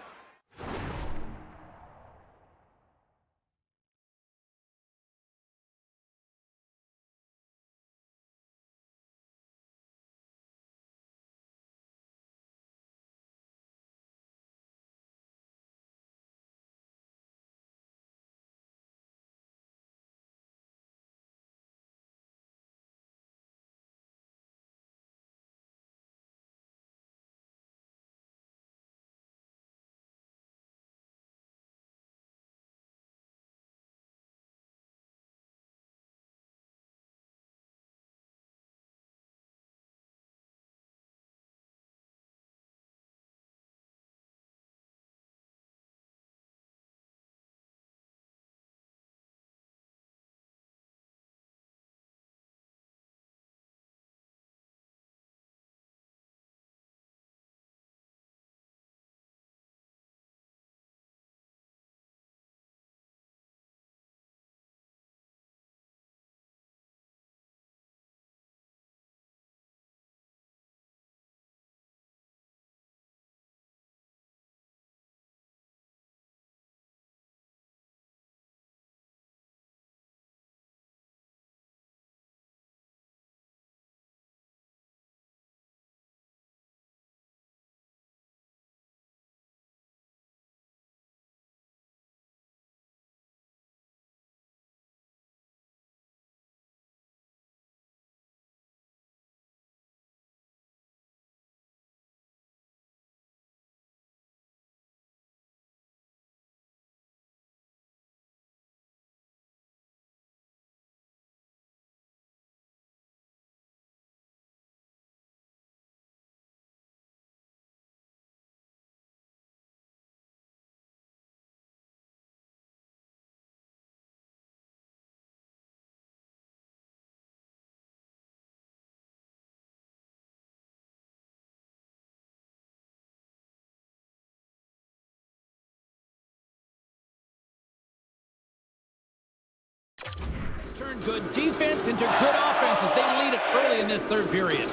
A: Turned good defense into good offense as they lead it early in this third period.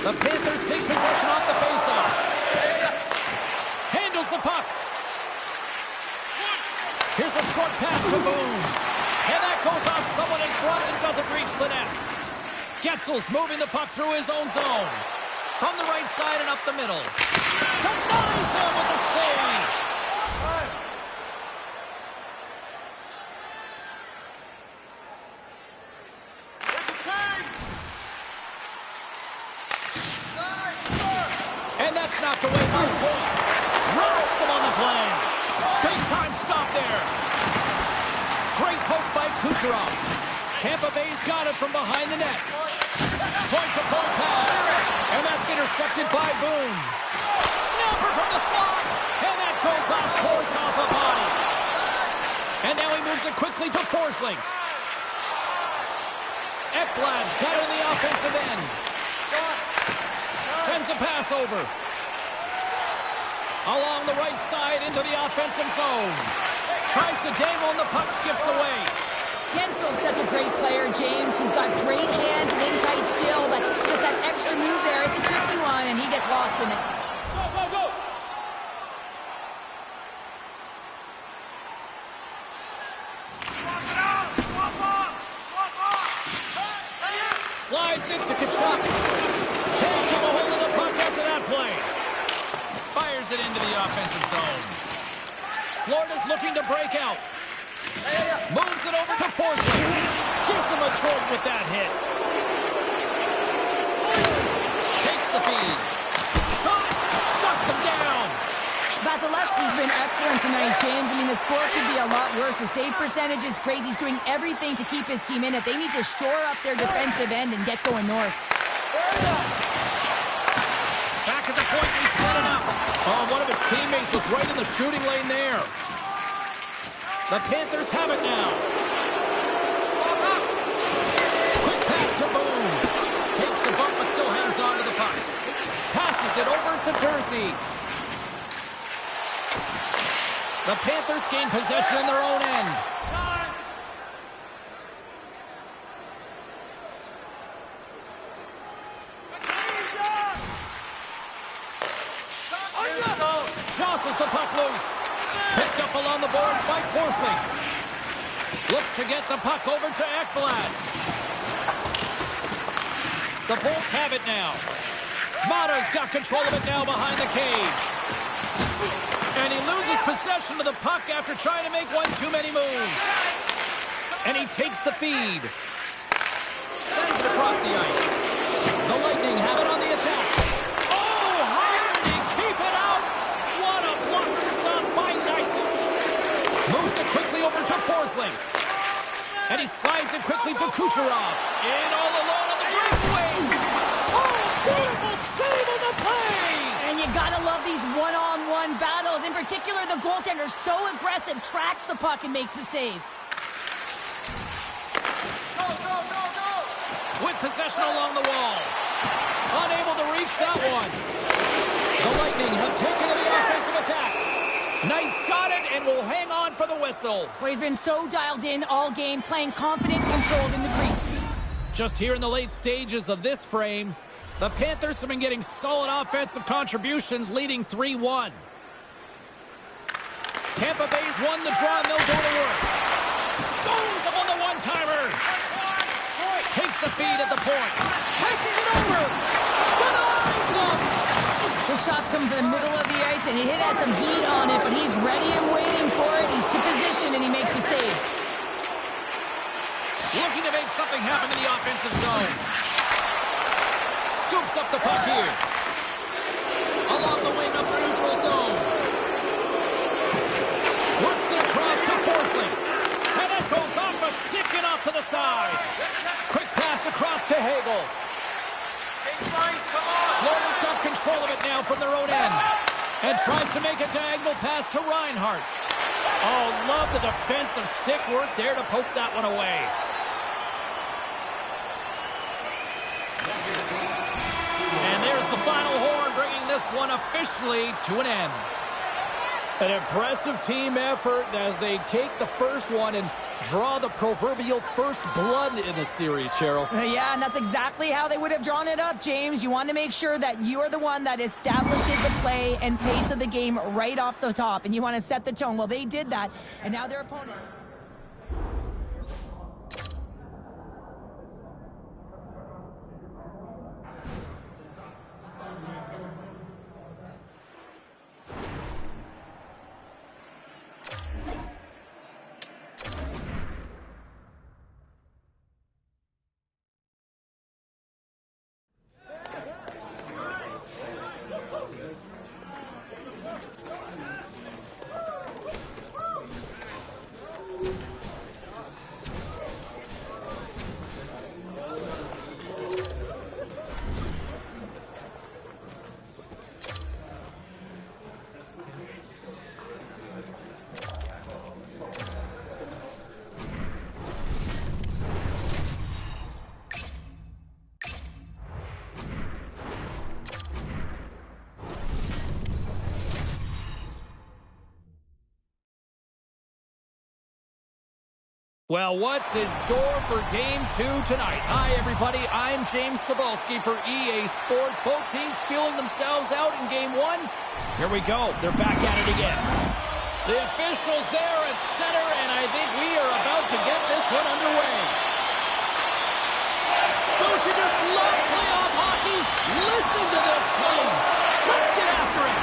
A: The Panthers take possession off the faceoff. Handles the puck. Here's a short pass to Boone. And that goes off someone in front and doesn't reach the net. Getzel's moving the puck through his own zone. From the right side and up the middle. Denies him with the save. Puck's knocked away by the point. Rocks him on the play. Big time stop there. Great poke by Kucherov. Tampa Bay's got it from behind the net. Point-to-point pass. And that's intercepted by Boone. Snapper from the slot. And that goes off course off a body. And now he moves it quickly to Forsling. Ekblad's got it in the offensive end. Sends a pass over. Along the right side into the offensive zone. Tries to dangle and the puck skips away.
B: Gensel's such a great player, James. He's got great hands and in-tight skill, but just that extra move there, it's a tricky one, and he gets lost in it.
A: Go, go, go! Slides it to Kachuk. Can't keep a hold of the puck after that play. Fires it into the offensive zone. Florida's looking to break out. Moves it over to Forsling. Gives him a jolt with that hit. Takes the feed. Shot! Shuts him down.
B: Vasilevsky's been excellent tonight, James. I mean, the score could be a lot worse. The save percentage is great. He's doing everything to keep his team in it. They need to shore up their defensive end and get going north.
A: Back at the point, he's setting up. Oh, one of his teammates was right in the shooting lane there. The Panthers have it now. Quick pass to Boone. Takes a bump but still hangs on to the puck. Passes it over to Jersey. The Panthers gain possession in their own end. Jostles the puck loose. Picked up along the boards by Forsling. Looks to get the puck over to Ekblad. The Bolts have it now. Mata's got control of it now behind the cage. And he loses possession of the puck after trying to make one too many moves. And he takes the feed. Sends it across the ice. The Lightning have it on the attack. Oh, how did he keep it out? What a blocker stop by Knight. Moves it quickly over to Forsling. And he slides it quickly to Kucherov. In all alone on the breakaway. Oh, beautiful save on the play.
B: And you gotta love these one-on-one battles. In particular, the goaltender so aggressive, tracks the puck and makes the save.
C: Go, go, go, go!
A: With possession along the wall. Unable to reach that one. The Lightning have taken to the offensive attack. Knight's got it and will hang on for the whistle.
B: Well, he's been so dialed in all game, playing confident, controlled in the crease.
A: Just here in the late stages of this frame, the Panthers have been getting solid offensive contributions, leading 3-1. Tampa Bay's won the draw and they'll go to work. Stones up on the one-timer. Takes the feed at the point. Passes it over. Denies him.
B: The shots come from the middle of the ice, and it has some heat on it, but he's ready and waiting for it. He's to position, and he makes the save.
A: Looking to make something happen in the offensive zone. Scoops up the puck here. Along the wing up the neutral zone. Works it across to Forsling. And it goes off a stick and off to the side. Quick pass across to Hagel.
C: Change lines, come on!
A: Florida's got control of it now from their own end. And tries to make a diagonal pass to Reinhart. Oh, love the defensive stick work there to poke that one away. And there's the final horn, bringing this one officially to an end. An impressive team effort as they take the first one and draw the proverbial first blood in the series, Cheryl.
B: Yeah, and that's exactly how they would have drawn it up, James. You want to make sure that you are the one that establishes the play and pace of the game right off the top, and you want to set the tone. Well, they did that, and now their opponent...
A: Well, what's in store for Game 2 tonight? Hi, everybody. I'm James Cebulski for EA Sports. Both teams feeling themselves out in Game 1. Here we go. They're back at it again. The officials there at center, and I think we are about to get this one underway. Don't you just love playoff hockey? Listen to this, please. Let's get after it.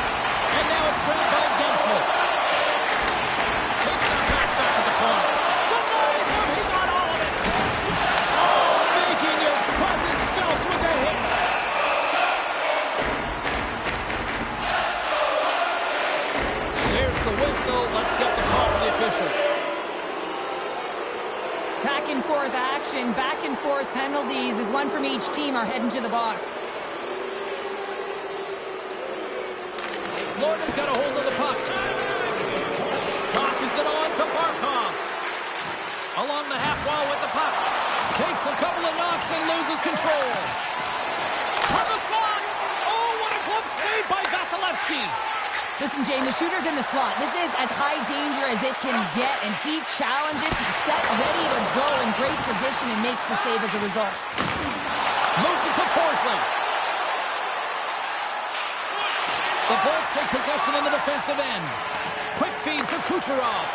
A: And now it's grabbed by Gensel. Takes that pass back to the corner. Denies him. He got all of it. Oh, making his presence felt with the hit. There's the whistle. Let's get the call from the officials.
B: Back and forth action, back and forth penalties as one from each team are heading to the box.
A: Florida's got a hold of the puck. Tosses it on to Barkov. Along the half wall with the puck. Takes a couple of knocks and loses control. From the slot. Oh, what a glove save by Vasilevsky.
B: Listen, Jane, the shooter's in the slot. This is as high danger as it can get, and he challenges. He's set, ready to go in great position, and makes the save as a result.
A: Moves it to Forsling. The Bolts take possession in the defensive end. Quick feed for Kucherov.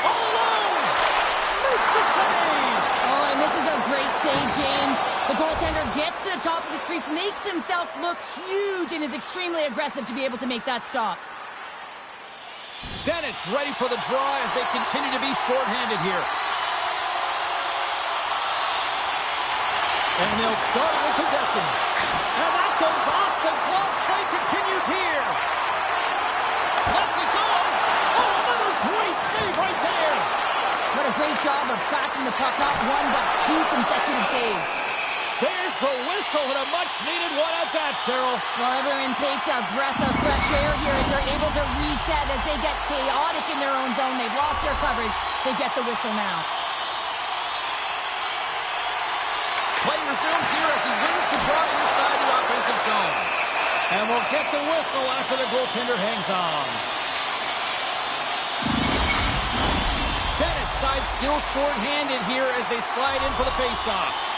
A: All alone! Makes the save!
B: Oh, and this is a great save, James. The goaltender gets to the top of his crease, makes himself look huge, and is extremely aggressive to be able to make that stop.
A: Bennett's ready for the draw as they continue to be shorthanded here. And they'll start with possession. And that goes off. The glove play continues here. Lets it go. Oh, another great save right there.
B: What a great job of tracking the puck. Not one, but two consecutive saves.
A: There's the whistle and a much-needed one at that, Cheryl.
B: Well, everyone takes a breath of fresh air here as they're able to reset as they get chaotic in their own zone. They've lost their coverage. They get the whistle now.
A: Play resumes here as he wins the draw inside the offensive zone. And we'll get the whistle after the goaltender hangs on. Bennett's side still short-handed here as they slide in for the face-off.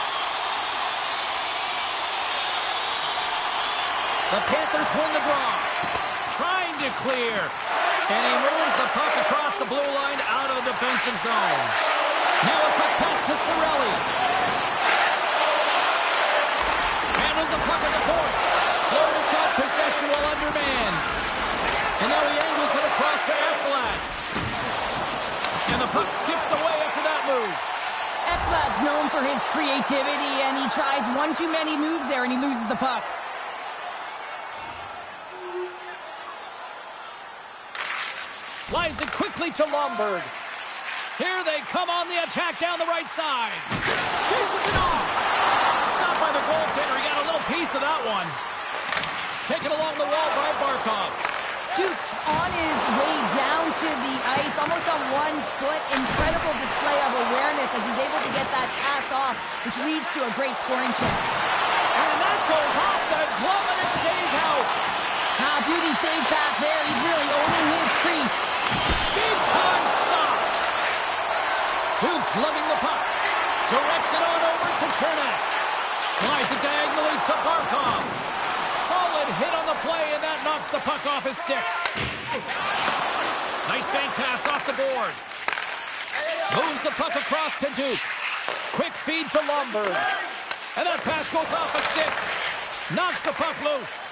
A: The Panthers win the draw. Trying to clear. And he moves the puck across the blue line out of the defensive zone. Now a quick pass to Cirelli. Handles the puck at the point. Florida's got possession while undermanned. And now he angles it across to Ekblad. And the puck skips away after that move.
B: Ekblad's known for his creativity, and he tries one too many moves there, and he loses the puck.
A: Slides it quickly to Lomberg. Here they come on the attack down the right side. Dishes it off. Stopped by the goaltender. He got a little piece of that one. Taken along the wall by Barkov.
B: Duke's on his way down to the ice, almost on 1 foot. Incredible display of awareness as he's able to get that pass off, which leads to a great scoring chance.
A: And that goes off the glove and it stays out.
B: Beauty save back there. He's really owning his crease.
A: Big time stop. Duke's lugging the puck. Directs it on over to Chernak. Slides it diagonally to Barkov. Solid hit on the play, and that knocks the puck off his stick. Nice bank pass off the boards. Moves the puck across to Duke. Quick feed to Lomberg. And that pass goes off a stick. Knocks the puck loose.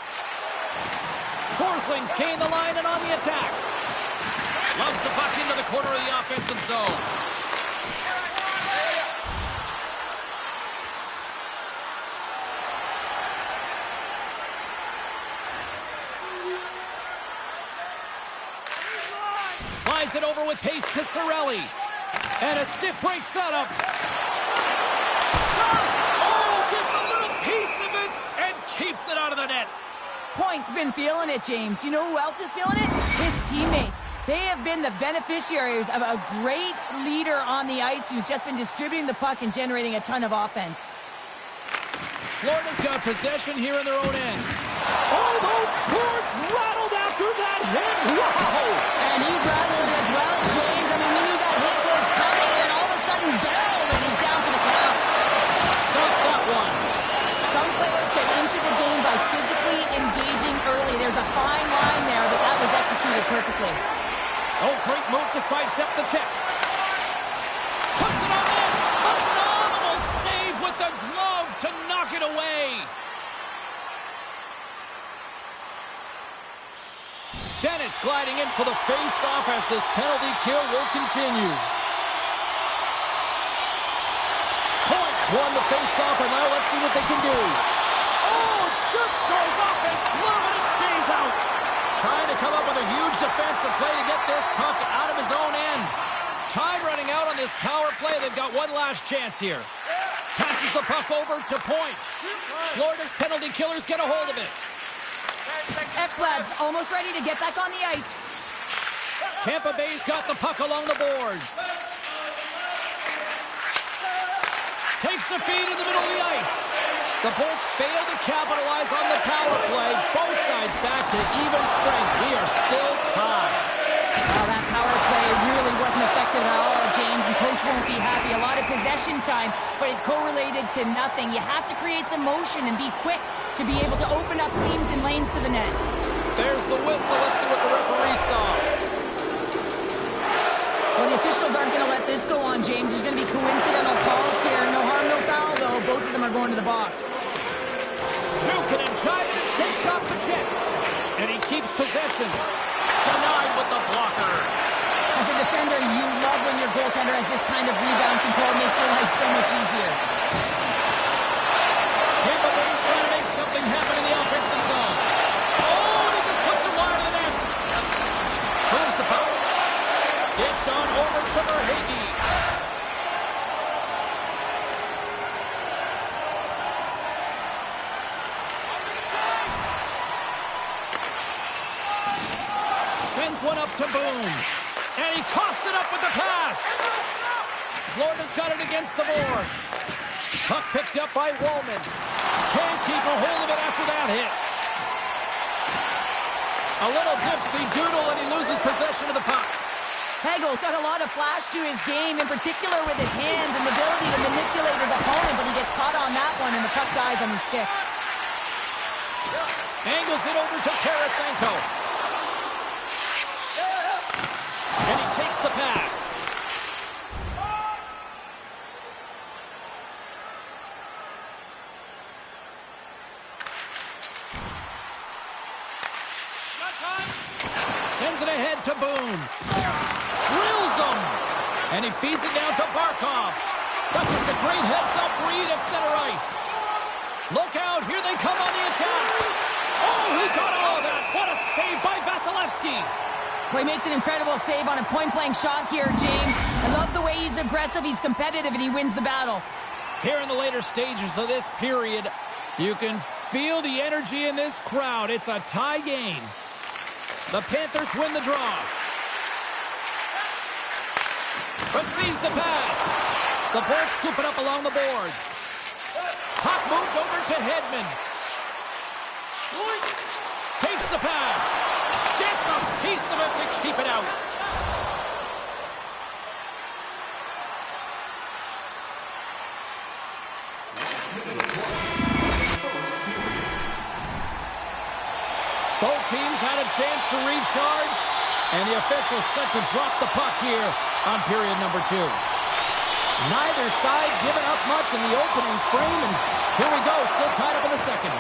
A: Forslings gain the line and on the attack. Loves the puck into the corner of the offensive zone. Slides it over with pace to Cirelli. And a stiff break setup. Shot! Oh, gets a little piece of it and keeps it out of the net.
B: Point's been feeling it, James. You know who else is feeling it? His teammates. They have been the beneficiaries of a great leader on the ice who's just been distributing the puck and generating a ton of offense.
A: Florida's got possession here in their own end. Oh, those boards rattled after that hit. Wow!
B: And he's rattled as well, James. I mean, we knew that hit was coming, and then all of a sudden,
A: to sidestep the check. Puts it on in. Phenomenal save with the glove to knock it away. Bennett's gliding in for the face-off as this penalty kill will continue. Points won the face-off, and now let's see what they can do. Oh, just goes off his glove, and it stays out. Trying to come up with a huge defensive play to get this puck out of his own end. Time running out on this power play. They've got one last chance here. Passes the puck over to Point. Florida's penalty killers get a hold of it.
B: Ekblad's almost ready to get back on the ice.
A: Tampa Bay's got the puck along the boards. Takes the feed in the middle of the ice. The Bolts fail to capitalize on the power play. Both sides back to even strength. We are still tied.
B: Well, that power play really wasn't effective at all, James, and Coach won't be happy. A lot of possession time, but it correlated to nothing. You have to create some motion and be quick to be able to open up seams and lanes to the net.
A: There's the whistle. Let's see what the referee saw.
B: Well, the officials aren't going to let this go on, James. There's going to be coincidental calls here. No harm, no foul, though. Both of them are going to the box.
A: Jukin and Chivin shakes off the check. And he keeps possession. Denied with the blocker.
B: As a defender, you love when your goaltender has this kind of rebound control. It makes your life so much easier.
A: Tampa Bay's trying to make something happen in the offensive zone. Oh, he just puts it wide of the net. Moves the puck. Dished on over to Verhaeghe. Sends one up to Boone. And he coughs it up with the pass. Florida's got it against the boards. Puck picked up by Woolman. Can't keep a hold of it after that hit. A little dipsy doodle and he loses possession of the puck.
B: Hegel's got a lot of flash to his game, in particular with his hands and the ability to manipulate his opponent, but he gets caught on that one and the puck dies on his stick.
A: Angles it over to Tarasenko. And he takes the pass. Sends it ahead to Boone. Drills him. And he feeds it down to Barkov. That's just a great heads-up read at center ice. Look out. Here they come on the attack. Oh, he got all of that. What a save by Vasilevsky.
B: Well, he makes an incredible save on a point-blank shot here, James. I love the way he's aggressive, he's competitive, and he wins the battle.
A: Here in the later stages of this period, you can feel the energy in this crowd. It's a tie game. The Panthers win the draw. Receives the pass. The Bolts scoop it up along the boards. Puck moved over to Hedman. Takes the pass. Gets a piece of it to keep it out. Both teams had a chance to recharge, and the officials set to drop the puck here on period number 2. Neither side giving up much in the opening frame, and here we go, still tied up in the second.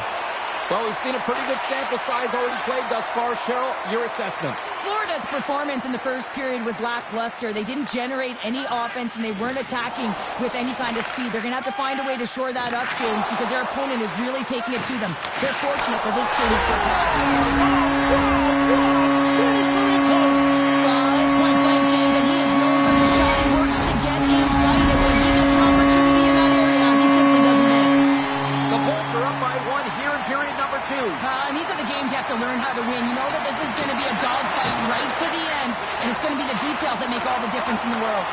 A: Well, we've seen a pretty good sample size already played thus far. Cheryl, your assessment.
B: Florida's performance in the first period was lackluster. They didn't generate any offense, and they weren't attacking with any kind of speed. They're going to have to find a way to shore that up, James, because their opponent is really taking it to them. They're fortunate that this game is so tight. Finish really close. Well, it's point blank, James, and he is known for the shot. He works to get in tight, and when he gets an opportunity in that area, he simply doesn't miss.
A: The Bolts are up by 1 here in period number 2.
B: And these are the games you have to learn how to win. You know that this is going to be a dogfight right to the end, and it's going to be the details that make all the difference in the world.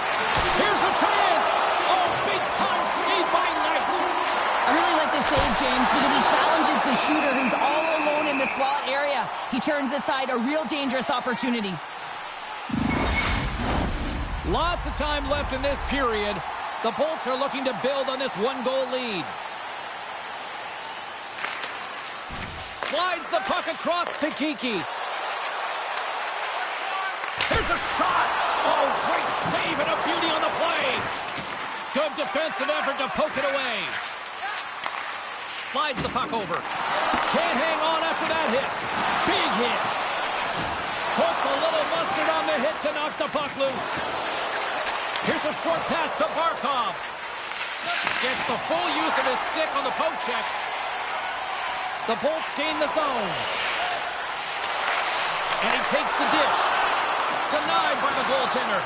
A: Here's a chance. Oh, big-time save by Knight.
B: I really like this save, James, because he challenges the shooter who's all alone in the slot area. He turns aside a real dangerous opportunity.
A: Lots of time left in this period. The Bolts are looking to build on this one-goal lead. Slides the puck across to Kiki. There's a shot. Oh, great save and a beauty on the play. Good defensive effort to poke it away. Slides the puck over. Can't hang on after that hit. Big hit. Puts a little mustard on the hit to knock the puck loose. Here's a short pass to Barkov. Gets the full use of his stick on the poke check. The Bolts gain the zone. And he takes the dish. Denied by the goaltender.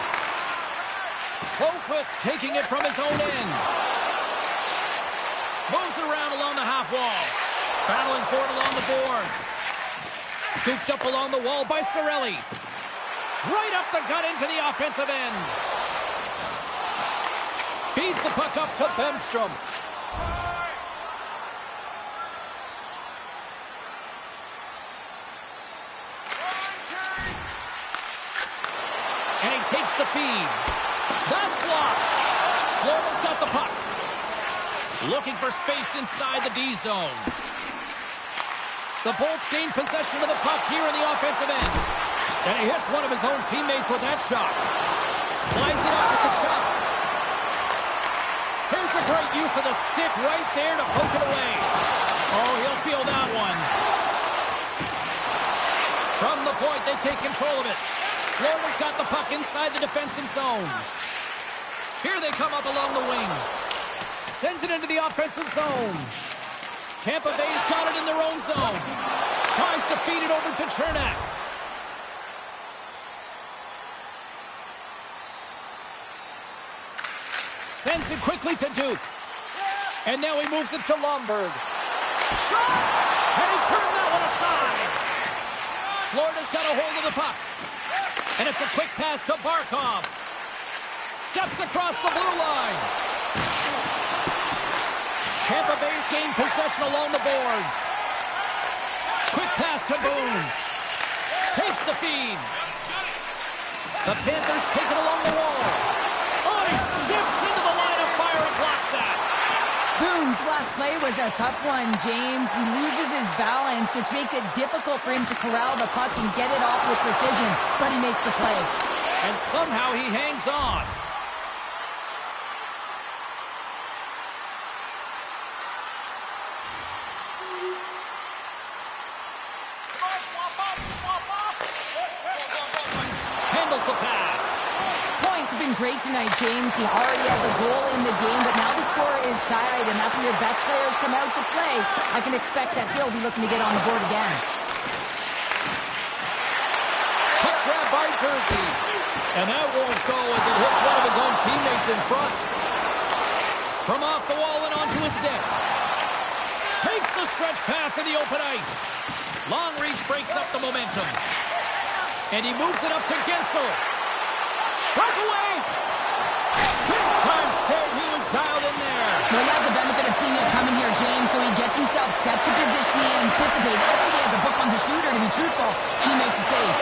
A: Boquist taking it from his own end. Moves it around along the half wall. Battling for it along the boards. Scooped up along the wall by Cirelli. Right up the gut into the offensive end. Feeds the puck up to Bemstrom. And he takes the feed. That's blocked. Florida's got the puck. Looking for space inside the D zone. The Bolts gain possession of the puck here in the offensive end. And he hits one of his own teammates with that shot. Slides it up to Kachuk. Here's a great use of the stick right there to poke it away. Oh, he'll feel that one. From the point, they take control of it. Florida's got the puck inside the defensive zone. Here they come up along the wing. Sends it into the offensive zone. Tampa Bay's got it in their own zone. Tries to feed it over to Chernak. Sends it quickly to Duke. And now he moves it to Lomberg. Shot! And he turned that one aside. Florida's got a hold of the puck. And it's a quick pass to Barkov. Steps across the blue line. Tampa Bay's gained possession along the boards. Quick pass to Boone. Takes the feed. The Panthers take it along the wall. Oh, he steps into the line of fire and blocks that.
B: Boone's last play was a tough one, James. He loses his balance, which makes it difficult for him to corral the puck and get it off with precision, but he makes the play.
A: And somehow he hangs on. Handles the pass.
B: Points have been great tonight, James. He already has a goal in the game, but now the score is tied, and that's when your best players come out to play. I can expect that he'll be looking to get on the board again.
A: Puck grab by Jersey. And that won't go as it hits one of his own teammates in front. From off the wall and onto his stick. Takes the stretch pass in the open ice. Long reach breaks up the momentum. And he moves it up to Gensel. Broke away. Big time save. He was dialed in there.
B: Well, he has the benefit of seeing it coming here, James, so he gets himself set to position and anticipate. I think he has a book on the shooter, to be truthful, and he makes a save.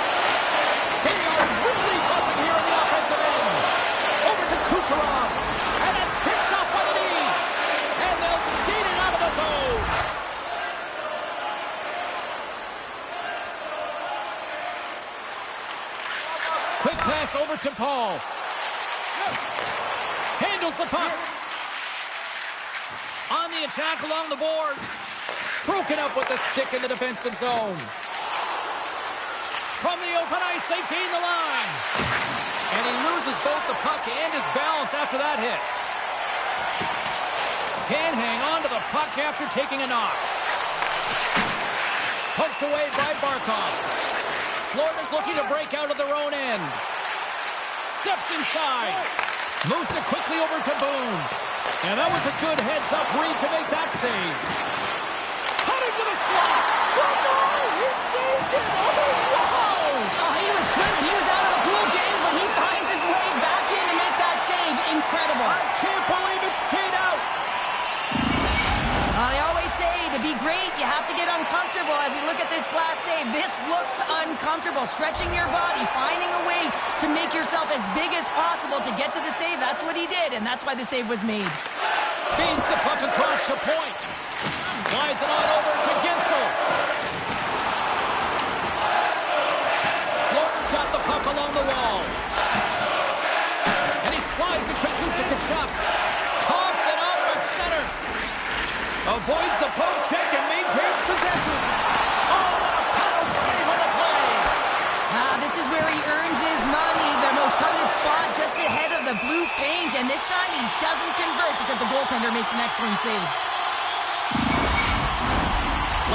A: They are really buzzing here in the offensive end. Over to Kucherov. And it's picked up by the knee. And they'll skate it out of the zone. Quick pass over to Paul. Handles the puck. On the attack along the boards. Broken up with the stick in the defensive zone. From the open ice, they gain the line. And he loses both the puck and his balance after that hit. Can't hang on to the puck after taking a knock. Poked away by Barkov. Florida's looking to break out of their own end. Steps inside. Moves it quickly over to Boone. And that was a good heads-up read to make that save. Cutting to the slot. Scribner! He saved it! Oh, wow!
B: Oh, he was swimming. He was out of the pool, James, but he finds his way back in to make that save. Incredible.
A: I can't believe it stayed out.
B: I always say, to be great, you have to get uncomfortable. As we look at this last save, this looks uncomfortable. Stretching your body, finding a way to make yourself as big as possible to get to the save. That's what he did, and that's why the save was made.
A: Feeds the puck across the point. Slides it on over to Gensel. Florida's got the puck along the wall. Avoids the poke check and maintains possession. Oh, what a paddle save on the play.
B: This is where he earns his money. The most coveted spot just ahead of the blue paint. And this time he doesn't convert because the goaltender makes an excellent save.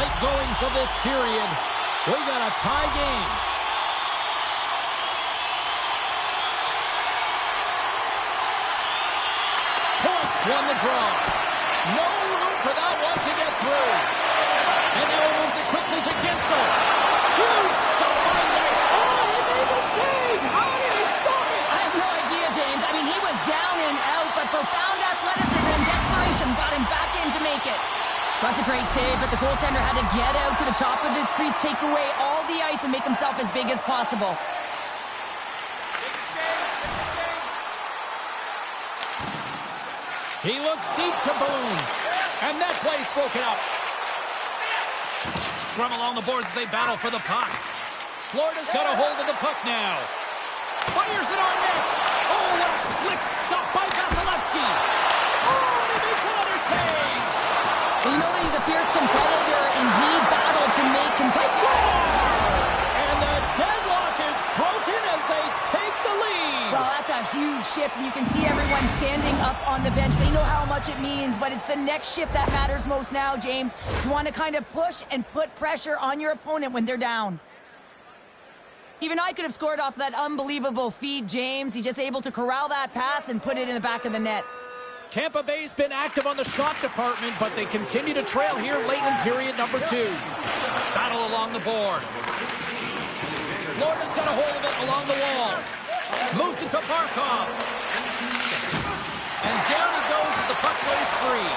A: Late goings of this period. We got a tie game. Points won the draw. No room for that one to get through. And now he moves it quickly to Gensel. Huge stop by Knight.
B: Oh, he made the save. How did he stop it? I have no idea, James. I mean, he was down and out, but profound athleticism and desperation got him back in to make it. That's a great save, but the goaltender had to get out to the top of his crease, take away all the ice, and make himself as big as possible.
A: He looks deep to Boone. And that play's broken up. Scrum along the boards as they battle for the puck. Florida's got a hold of the puck now. Fires it on net. Oh, what a slick stop by Vasilevsky. Oh, and he makes another save.
B: Well, you know that he's a fierce competitor, and he battled to make consistent.
A: And the deadlock is broken as they take the lead.
B: Well, that's a huge shift, and you can see everyone standing up on the bench. They know how much it means, but it's the next shift that matters most now, James. You want to kind of push and put pressure on your opponent when they're down. Even I could have scored off that unbelievable feed, James. He's just able to corral that pass and put it in the back of the net.
A: Tampa Bay's been active on the shot department, but they continue to trail here late in period number 2. Battle along the boards. Florida's got a hold of it along the wall. Moves it to Barkov. And down he goes as the puck goes free.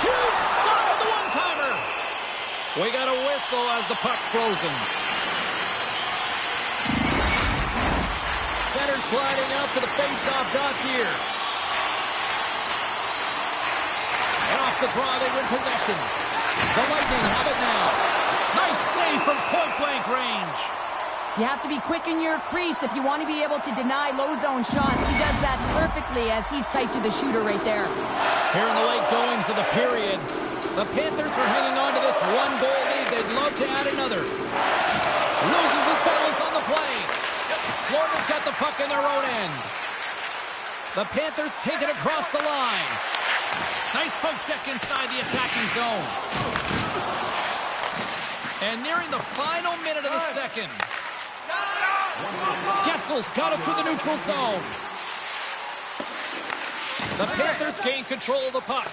A: Huge stop on the one-timer. We got a whistle as the puck's frozen. Center's gliding out to the face-off dots here. And off the draw, they win possession. The Lightning have it now. Nice save from point-blank range.
B: You have to be quick in your crease if you want to be able to deny low-zone shots. He does that perfectly as he's tight to the shooter right there.
A: Here in the late goings of the period, the Panthers are hanging on to this one-goal lead. They'd love to add another. Loses his balance on the play. Florida's got the puck in their own end. The Panthers take it across the line. Nice poke check inside the attacking zone. And nearing the final minute of the second. Getzel's got it through the neutral zone. The Panthers gain control of the puck.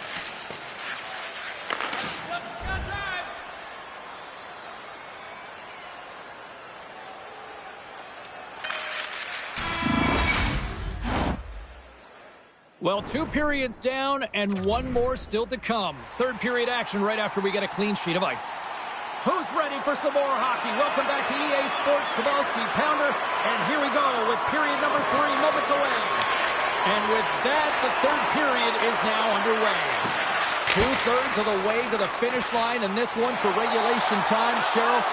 A: Well, 2 periods down and 1 more still to come. Third period action right after we get a clean sheet of ice. Who's ready for some more hockey? Welcome back to EA Sports Sabalski Pounder. And here we go with period number 3, moments away. And with that, the third period is now underway. 2/3 of the way to the finish line, and this one for regulation time. Cheryl,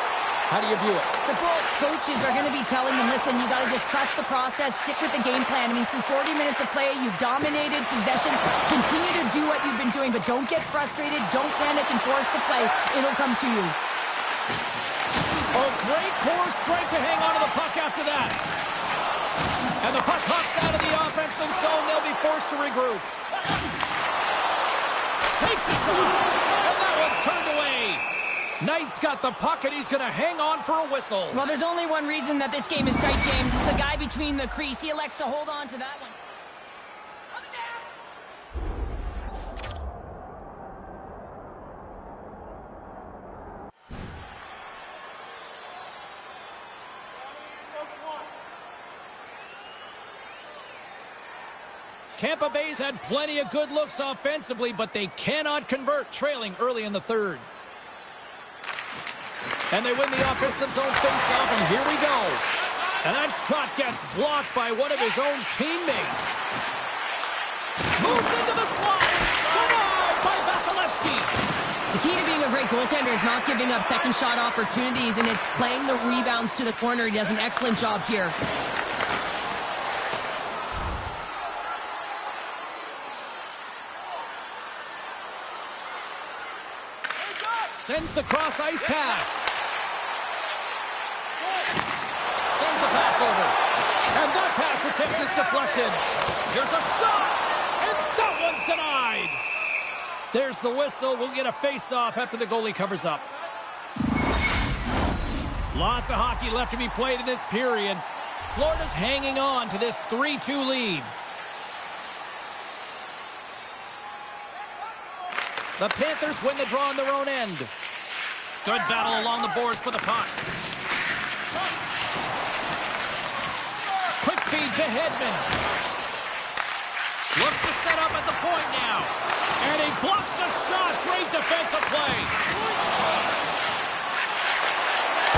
A: how do you view it?
B: The Bullets coaches are going to be telling them, listen, you got to just trust the process, stick with the game plan. I mean, through 40 minutes of play, you've dominated possession. Continue to do what you've been doing, but don't get frustrated. Don't panic and force the play. It'll come to you.
A: Oh, great core strength to hang on to the puck after that. And the puck hops out of the offensive zone. They'll be forced to regroup. Takes a shot, and that one's turned away. Knight's got the puck, and he's going to hang on for a whistle.
B: Well, there's only one reason that this game is tight, James. It's the guy between the crease. He elects to hold on to that one.
A: Tampa Bay's had plenty of good looks offensively, but they cannot convert, trailing early in the third. And they win the offensive zone faceoff, and here we go. And that shot gets blocked by one of his own teammates. Moves into the slot. Denied by Vasilevsky.
B: The key to being a great goaltender is not giving up second shot opportunities, and it's playing the rebounds to the corner. He does an excellent job here.
A: Sends the cross-ice pass. Sends the pass over. And that pass attempt is deflected. Here's a shot. And that one's denied. There's the whistle. We'll get a face-off after the goalie covers up. Lots of hockey left to be played in this period. Florida's hanging on to this 3-2 lead. The Panthers win the draw on their own end. Good battle along the boards for the puck. Quick feed to Hedman. Looks to set up at the point now. And he blocks a shot. Great defensive play.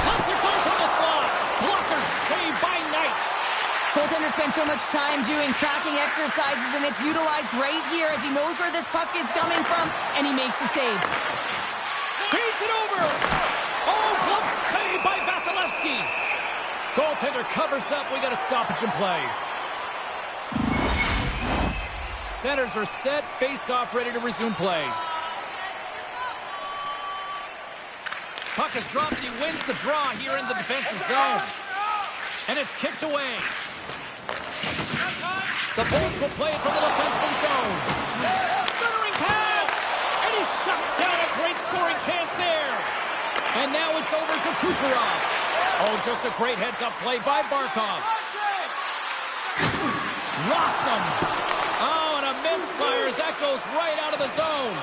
A: Lets it go from the slot. Blocker saved by Knight.
B: Goaltender spent so much time doing tracking exercises, and it's utilized right here as he knows where this puck is coming from, and he makes the save.
A: Feeds it over. Oh, glove save by Vasilevsky. Goaltender covers up. We got a stoppage in play. Centers are set. Face-off ready to resume play. Puck is dropped and he wins the draw here in the defensive zone. And it's kicked away. The Bolts will play it from the defensive zone. Centering pass. And he shuts down a great scoring chance there. And now it's over to Kucherov. Oh, just a great heads-up play by Barkov. Rocks him. Oh, and a misfire as that goes right out of the zone.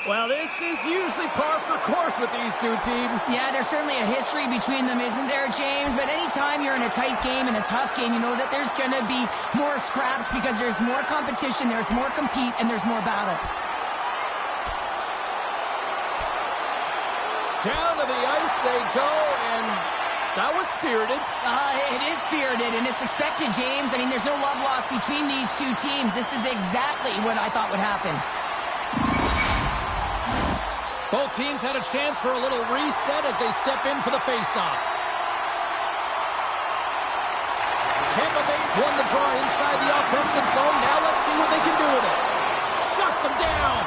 A: Well, this is usually par for course with these two teams.
B: Yeah, there's certainly a history between them, isn't there, James? But anytime you're in a tight game and a tough game, you know that there's going to be more scraps because there's more competition, there's more compete, and there's more battle.
A: Down to the ice they go, and that was spirited.
B: It is spirited, and it's expected, James. I mean, there's no love lost between these two teams. This is exactly what I thought would happen.
A: Both teams had a chance for a little reset as they step in for the face-off. Tampa Bay's won the draw inside the offensive zone. Now let's see what they can do with it. Shuts them down.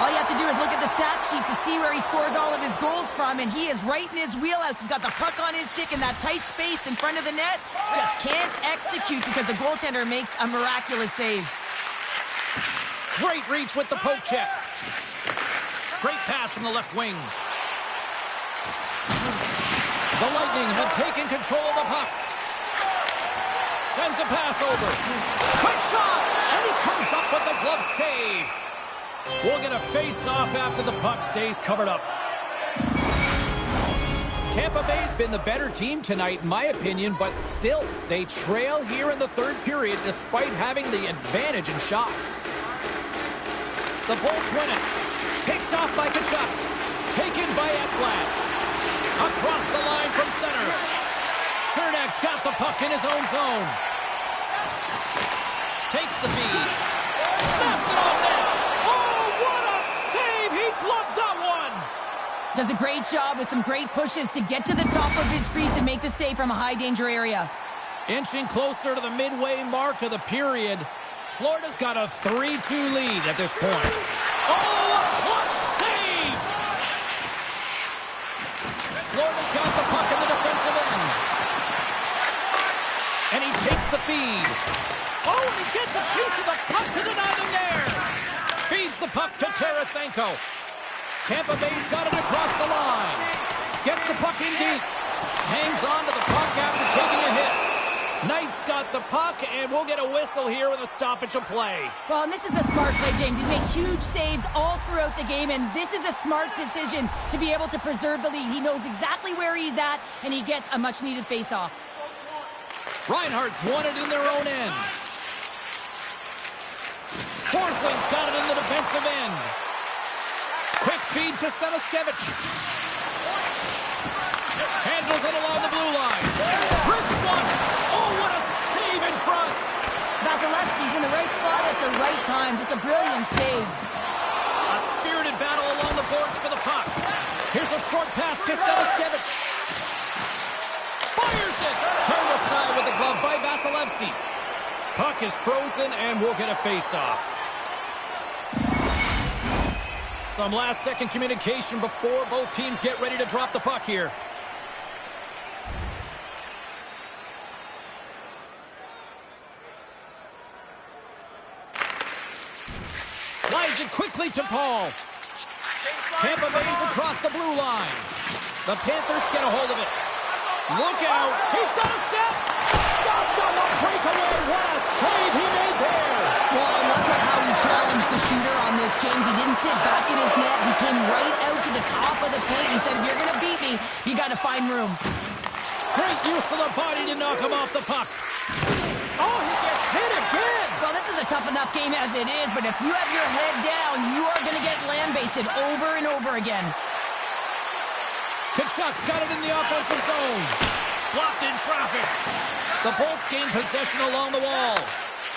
B: All you have to do is look at the stat sheet to see where he scores all of his goals from, and he is right in his wheelhouse. He's got the puck on his stick in that tight space in front of the net. Just can't execute because the goaltender makes a miraculous save.
A: Great reach with the poke check. Great pass from the left wing. The Lightning have taken control of the puck. Sends a pass over. Quick shot! And he comes up with the glove save. We'll get a face-off after the puck stays covered up. Tampa Bay's been the better team tonight, in my opinion, but still, they trail here in the third period despite having the advantage in shots. The Bolts win it. Picked off by Kachuk. Taken by Ekblad. Across the line from center. Chernak's got the puck in his own zone. Takes the feed. Snaps it off net. Oh, what a save! He gloved that one!
B: Does a great job with some great pushes to get to the top of his crease and make the save from a high-danger area.
A: Inching closer to the midway mark of the period. Florida's got a 3-2 lead at this point. Oh, a clutch save! Florida's got the puck in the defensive end. And he takes the feed. Oh, and he gets a piece of the puck to deny them there. Feeds the puck to Tarasenko. Tampa Bay's got it across the line. Gets the puck in deep. Hangs on to the puck after taking a hit. Knight's got the puck, and we'll get a whistle here with a stoppage of play.
B: Well, and this is a smart play, James. He's made huge saves all throughout the game, and this is a smart decision to be able to preserve the lead. He knows exactly where he's at, and he gets a much-needed face-off.
A: Reinhardt's won it in their own end. Forsling's got it in the defensive end. Quick feed to Samaskevich. Handles it along the blue line. Wrist one. Oh, what a save in front.
B: Vasilevsky's in the right spot at the right time. Just a brilliant save.
A: A spirited battle along the boards for the puck. Here's a short pass to Samaskevich. Fires it. Turned aside with the glove by Vasilevsky. Puck is frozen, and we'll get a face-off. Some last-second communication before both teams get ready to drop the puck here. Slides it quickly to Paul. Tampa Bay's across the blue line. The Panthers get a hold of it. Look out. He's got a step. Stopped on the breakaway. What a save he made there.
B: Well, I love how he challenged the shooter on this, James. He didn't sit back in his net. He came right out to the top of the paint. He said, if you're going to beat me, you got to find room.
A: Great use of the body to knock him off the puck. Oh, he gets hit again.
B: Well, this is a tough enough game as it is, but if you have your head down, you are going to get land-basted over and over again.
A: Kachuk's got it in the offensive zone. Blocked in traffic. The Bolts gain possession along the wall.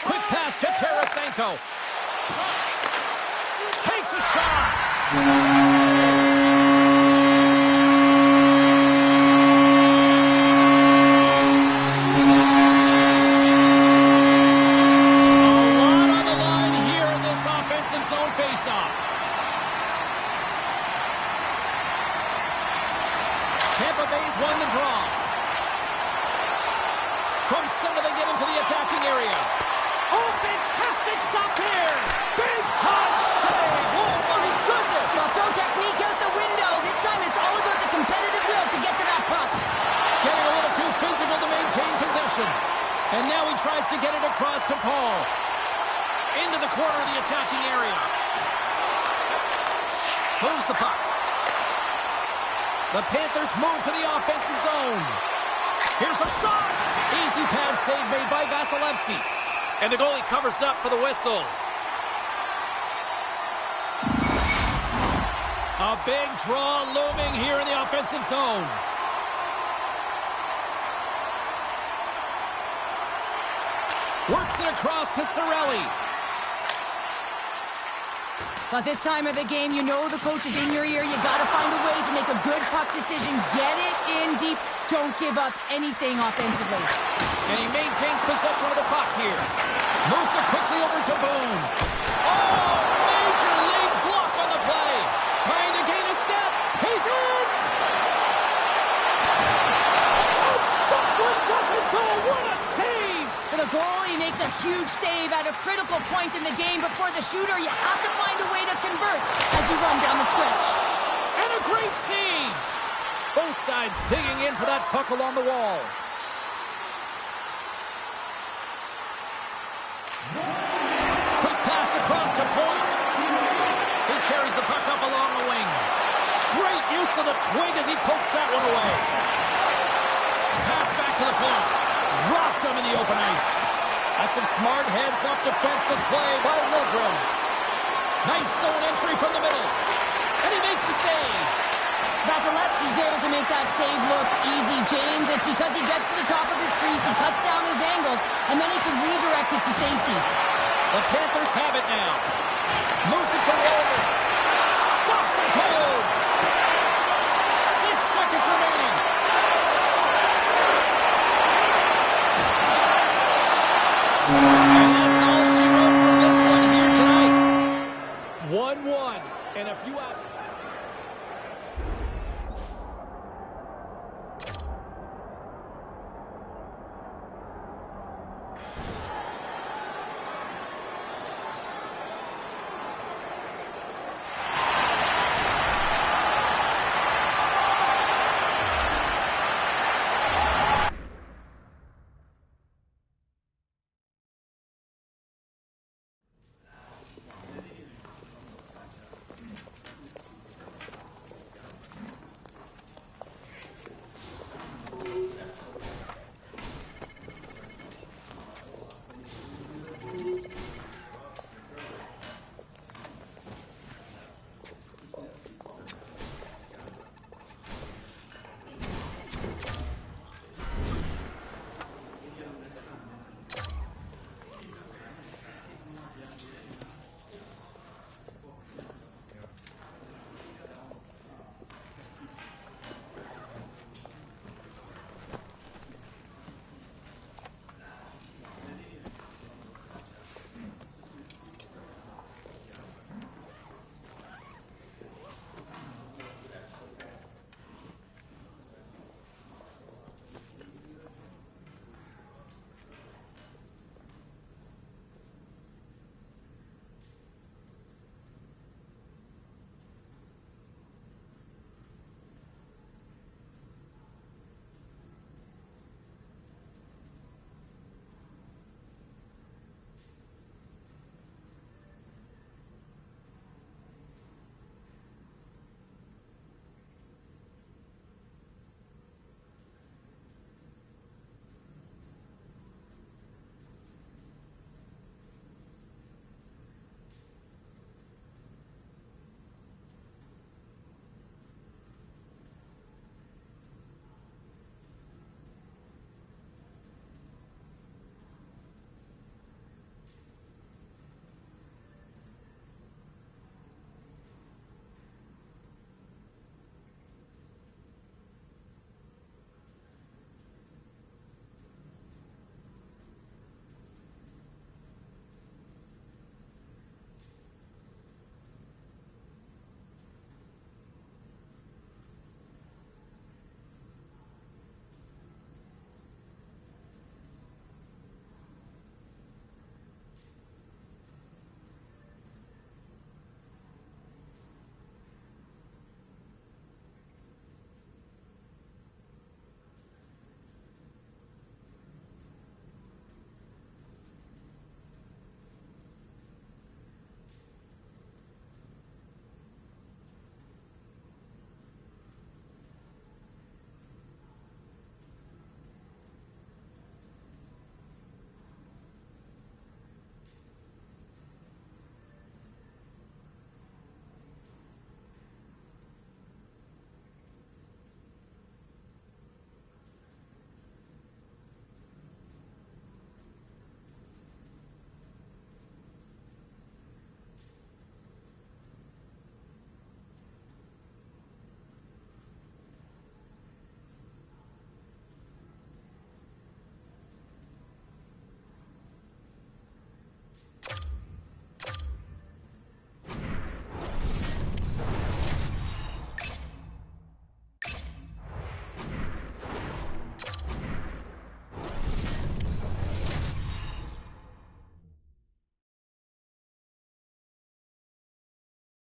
A: Quick pass to Tarasenko. Takes a shot. Tampa Bay's won the draw. From center, they get into the attacking area. Oh, fantastic stop here. Big time save. Oh, my goodness.
B: Well, throw technique out the window. This time it's all about the competitive will to get to that puck.
A: Getting a little too physical to maintain possession. And now he tries to get it across to Paul. Into the corner of the attacking area. Moves the puck. The Panthers move to the offensive zone. Here's a shot. Easy pad save made by Vasilevsky. And the goalie covers up for the whistle. A big draw looming here in the offensive zone. Works it across to Cirelli.
B: But this time of the game, you know the coach is in your ear. You got to find a way to make a good puck decision. Get it in deep. Don't give up anything offensively.
A: And he maintains possession of the puck here. Moves it quickly over to Boone. Oh, major league block on the play. Trying to gain a step. He's in. And that one doesn't go. What a save.
B: For the goalie makes a huge save at a critical point in the game, but for the shooter, you have to find a way to convert as you run down the stretch.
A: And a great save. Both sides digging in for that puck along the wall. Quick pass across to Point. He carries the puck up along the wing. Great use of the twig as he pokes that one away. Pass back to the point. Dropped him in the open ice. That's some smart heads-up defensive play by Liljegren. Nice zone entry from the middle. And he makes the save.
B: Vasilevsky's able to make that save look easy, James. It's because he gets to the top of his crease, he cuts down his angles, and then he can redirect it to safety.
A: The Panthers have it now. Moves it to Walden. Stops it cold. 6 seconds remaining. And that's all she wrote for this one here tonight. 1-1. And if you ask...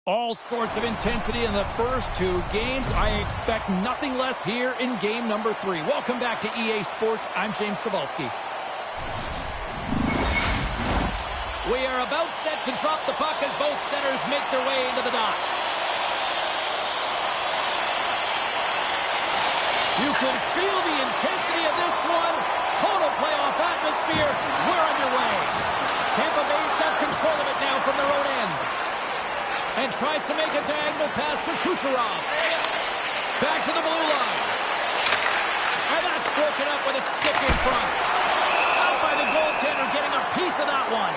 A: All sorts of intensity in the first two games. I expect nothing less here in game number 3. Welcome back to EA Sports. I'm James Cebulski. We are about set to drop the puck as both centers make their way into the dot. You can feel the intensity of this one. Total playoff atmosphere. We're underway. Tampa Bay's got control of it now from their own end. And tries to make a diagonal pass to Kucherov. Back to the blue line. And that's broken up with a stick in front. Stopped by the goaltender, getting a piece of that one.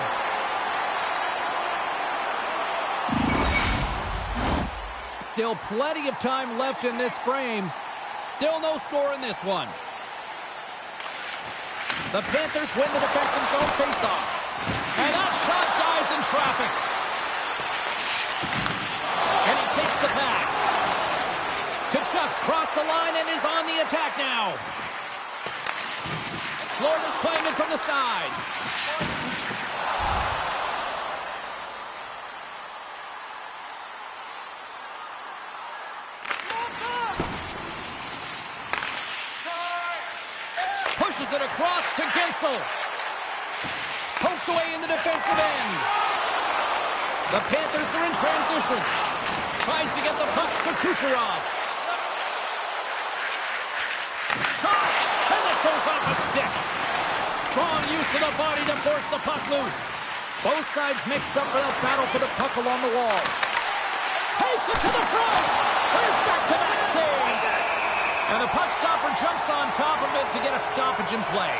A: Still plenty of time left in this frame. Still no score in this one. The Panthers win the defensive zone faceoff. And that shot dives in traffic. And he takes the pass. Kachuk's crossed the line and is on the attack now. Florida's playing it from the side. Pushes it across to Gensel. Poked away in the defensive end. The Panthers are in transition. Tries to get the puck to Kucherov. Shot! And that goes off a stick. Strong use of the body to force the puck loose. Both sides mixed up for that battle for the puck along the wall. Takes it to the front. There's back-to-back saves. And the puck stopper jumps on top of it to get a stoppage in play.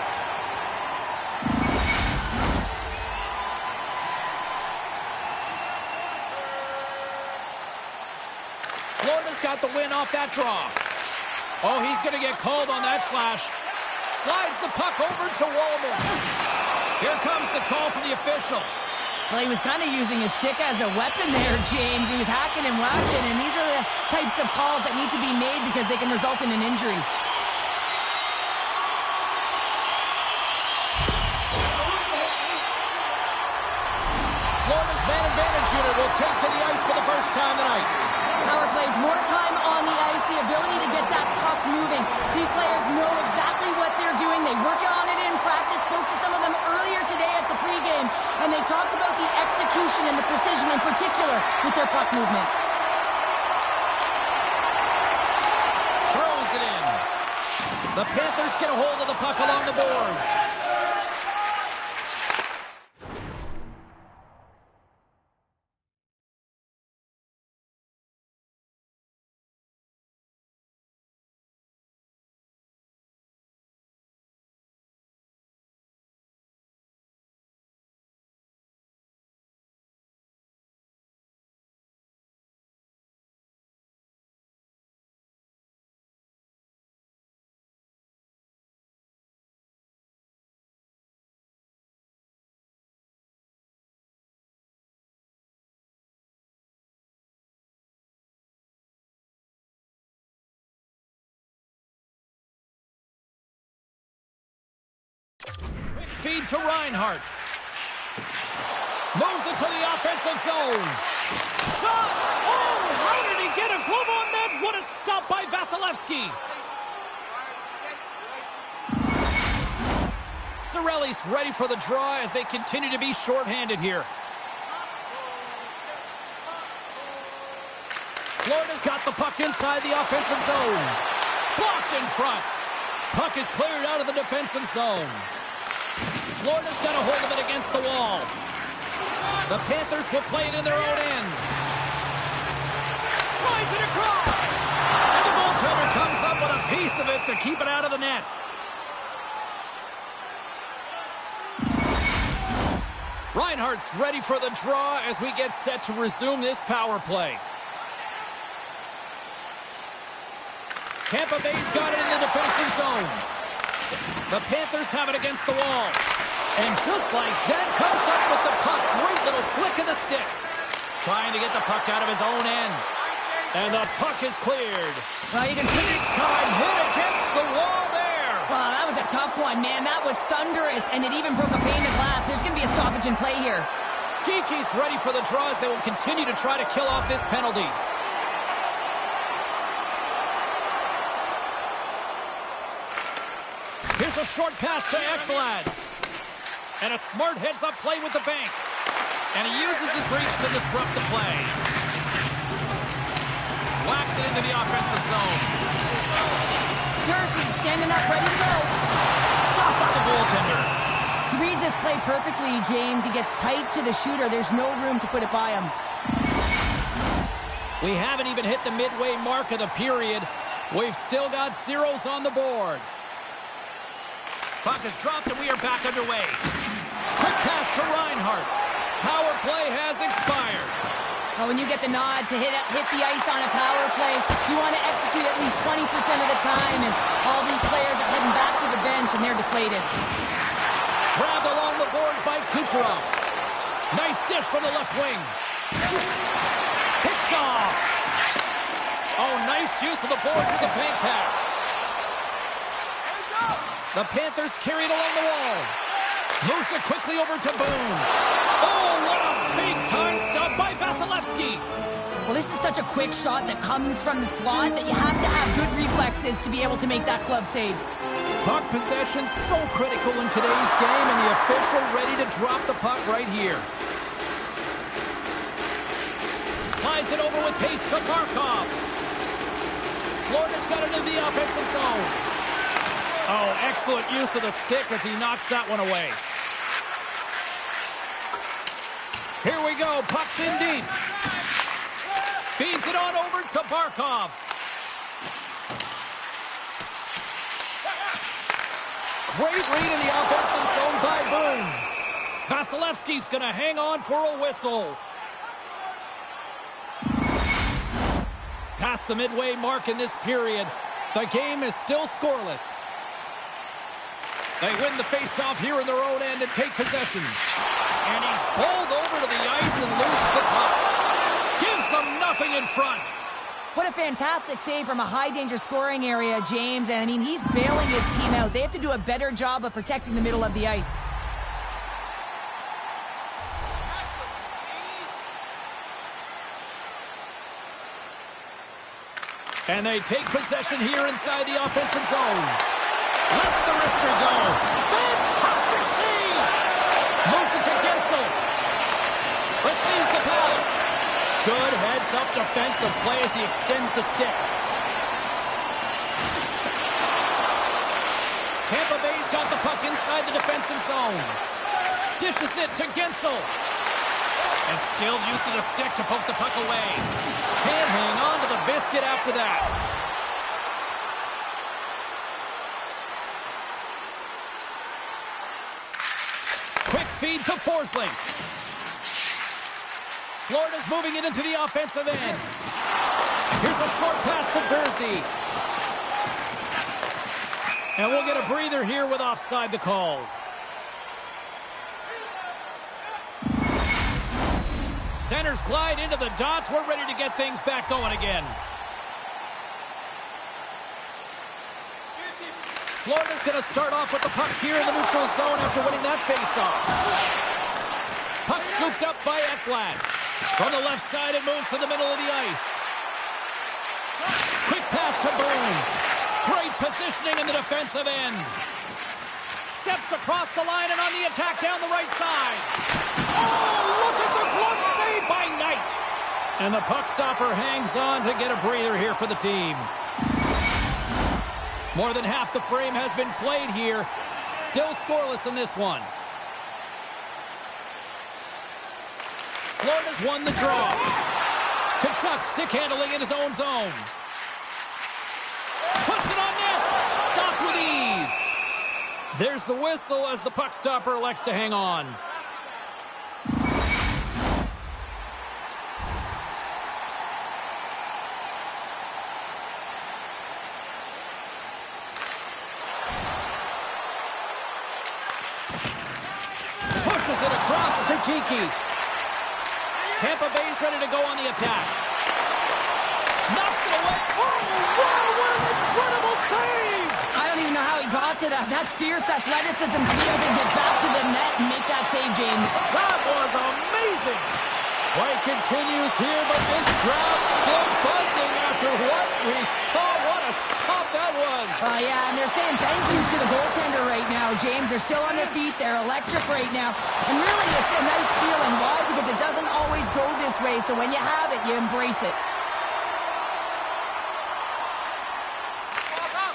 A: Florida's got the win off that draw. Oh, he's going to get called on that slash. Slides the puck over to Wallman. Here comes the call from the official.
B: Well, he was kind of using his stick as a weapon there, James. He was hacking and whacking, and these are the types of calls that need to be made because they can result in an injury.
A: Florida's man advantage unit will take to the ice for the first time tonight.
B: Power plays more time on the ice, the ability to get that puck moving. These players know exactly what they're doing. They work on it in practice. Spoke to some of them earlier today at the pregame, and they talked about the execution and the precision in particular with their puck movement.
A: Throws it in. The Panthers get a hold of the puck along the boards. Feed to Reinhart. Moves it to the offensive zone. Shot! Oh, how did he get a glove on that? What a stop by Vasilevsky. Cirelli's ready for the draw as they continue to be shorthanded here. Florida's got the puck inside the offensive zone. Blocked in front. Puck is cleared out of the defensive zone. Florida's got a hold of it against the wall. The Panthers will play it in their own end. Slides it across. And the goaltender comes up with a piece of it to keep it out of the net. Reinhart's ready for the draw as we get set to resume this power play. Tampa Bay's got it in the defensive zone. The Panthers have it against the wall. And just like that, comes up with the puck. Great little flick of the stick. Trying to get the puck out of his own end. And the puck is cleared.
B: Well, you can see
A: Big time hit against the wall there.
B: Wow, that was a tough one, man. That was thunderous, and it even broke a pane of glass. There's going to be a stoppage in play here.
A: Geeky's ready for the draw as they will continue to try to kill off this penalty. Here's a short pass to Ekblad. And a smart heads-up play with the bank. And he uses his reach to disrupt the play. Whacks it into the offensive zone.
B: Jersey standing up, ready to go.
A: Stop by the goaltender.
B: He reads this play perfectly, James. He gets tight to the shooter. There's no room to put it by him.
A: We haven't even hit the midway mark of the period. We've still got zeros on the board. Puck is dropped and we are back underway. Quick pass to Reinhart. Power play has expired.
B: Well, when you get the nod to hit the ice on a power play, you want to execute at least 20% of the time, and all these players are heading back to the bench, and they're deflated.
A: Grabbed along the boards by Kucherov. Nice dish from the left wing. Picked off. Oh, nice use of the boards with the bank pass. The Panthers carry it along the wall. Moves it quickly over to Boone. Oh, what a big-time stop by Vasilevsky.
B: Well, this is such a quick shot that comes from the slot that you have to have good reflexes to be able to make that glove save.
A: Puck possession so critical in today's game, and the official ready to drop the puck right here. Slides it over with pace to Barkov. Florida's got it into the offensive zone. Oh, excellent use of the stick as he knocks that one away. Here we go. Puck's in deep. Feeds it on over to Barkov. Great read in the offensive zone by Boone. Vasilevsky's going to hang on for a whistle. Past the midway mark in this period, the game is still scoreless. They win the face-off here in their own end and take possession. And he's bowled over to the ice and loose the puck. Gives them nothing in front.
B: What a fantastic save from a high-danger scoring area, James. And, I mean, he's bailing his team out. They have to do a better job of protecting the middle of the ice.
A: And they take possession here inside the offensive zone. Lets the wrister go. Fantastic save! Moves it to Gensel. Receives the pass. Good heads-up defensive play as he extends the stick. Tampa Bay's got the puck inside the defensive zone. Dishes it to Gensel. And still use of the stick to poke the puck away. Can't hang on to the biscuit after that. Quick feed to Forsling. Florida's moving it into the offensive end. Here's a short pass to Jersey. And we'll get a breather here with offside the call. Centers glide into the dots. We're ready to get things back going again. Florida's going to start off with the puck here in the neutral zone after winning that faceoff. Puck scooped up by Ekblad. From the left side, it moves to the middle of the ice. Quick pass to Boone. Great positioning in the defensive end. Steps across the line and on the attack down the right side. Oh, look at the glove save by Knight. And the puck stopper hangs on to get a breather here for the team. More than half the frame has been played here. Still scoreless in this one. Florida's won the draw. Tkachuk stick handling in his own zone. Puts it on net. Stopped with ease. There's the whistle as the puck stopper elects to hang on. Pushes it across to Kiki. Tampa Bay's ready to go on the attack. Knocks it away. Oh, wow, what an incredible save!
B: I don't even know how he got to that. That's fierce athleticism to be able to get back to the net and make that save, James.
A: That was amazing! Play continues here, but this crowd's still buzzing after what we saw. What a stop that was!
B: Yeah, and they're saying thank you to the goaltender right now, James. They're still on their feet. They're electric right now. And really, it's a nice feeling. Why? Because it doesn't always go this way, so when you have it, you embrace it.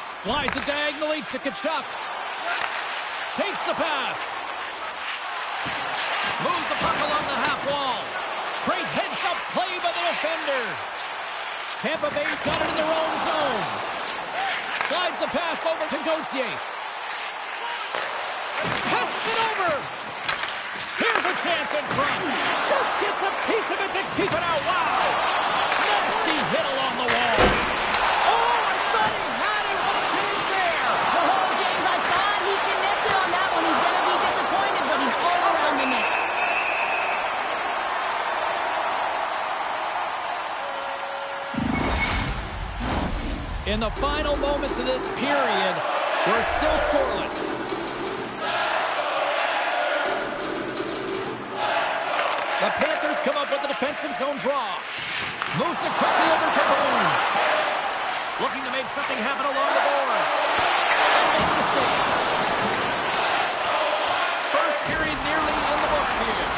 A: Slides it diagonally to Tkachuk. Takes the pass. Moves the puck along the half wall. Great heads-up play by the defender. Tampa Bay's got it in their own zone. Slides the pass over to Gauthier. Passes it over. Here's a chance in front. Just gets a piece of it to keep it out. Wow. Nasty hit along the wall. Oh, I thought he had it. What a chance there.
B: Oh, James, I thought he connected on that one. He's going to be disappointed, but he's all around the net.
A: In the final moments of this period, we're still scoreless. The Panthers come up with a defensive zone draw. Moves it quickly over to Boone. Looking to make something happen along the boards. And makes the save. First period nearly in the books here.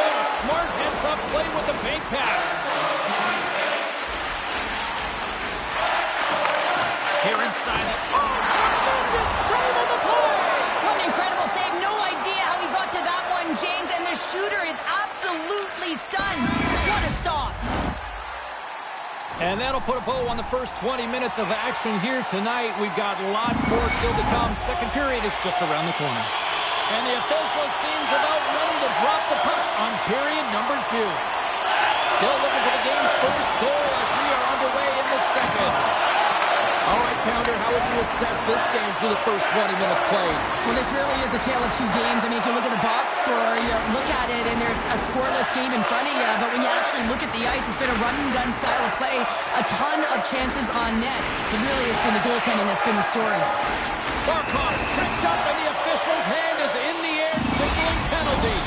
A: Oh, a smart heads-up play with the fake pass. Here inside it. Oh, tremendous save on the play!
B: What an incredible save. No idea how he got to that one, James, and the shooter is absolutely stunned. What a stop.
A: And that'll put a bow on the first 20 minutes of action here tonight. We've got lots more still to come. Second period is just around the corner. And the official seems about ready to drop the puck on period number 2. Still looking for the game's first goal as we are underway in the second. All right, Pounder, how would you assess this game through the first 20 minutes played?
B: Well, this really is a tale of two games. I mean, if you look at the box score, you look at it, and there's a scoreless game in front of you. But when you actually look at the ice, it's been a run-and-gun style of play. A ton of chances on net. It really has been the goaltending that's been the story.
A: Barkov's tripped up, and the official's hand is in the air, signaling penalty.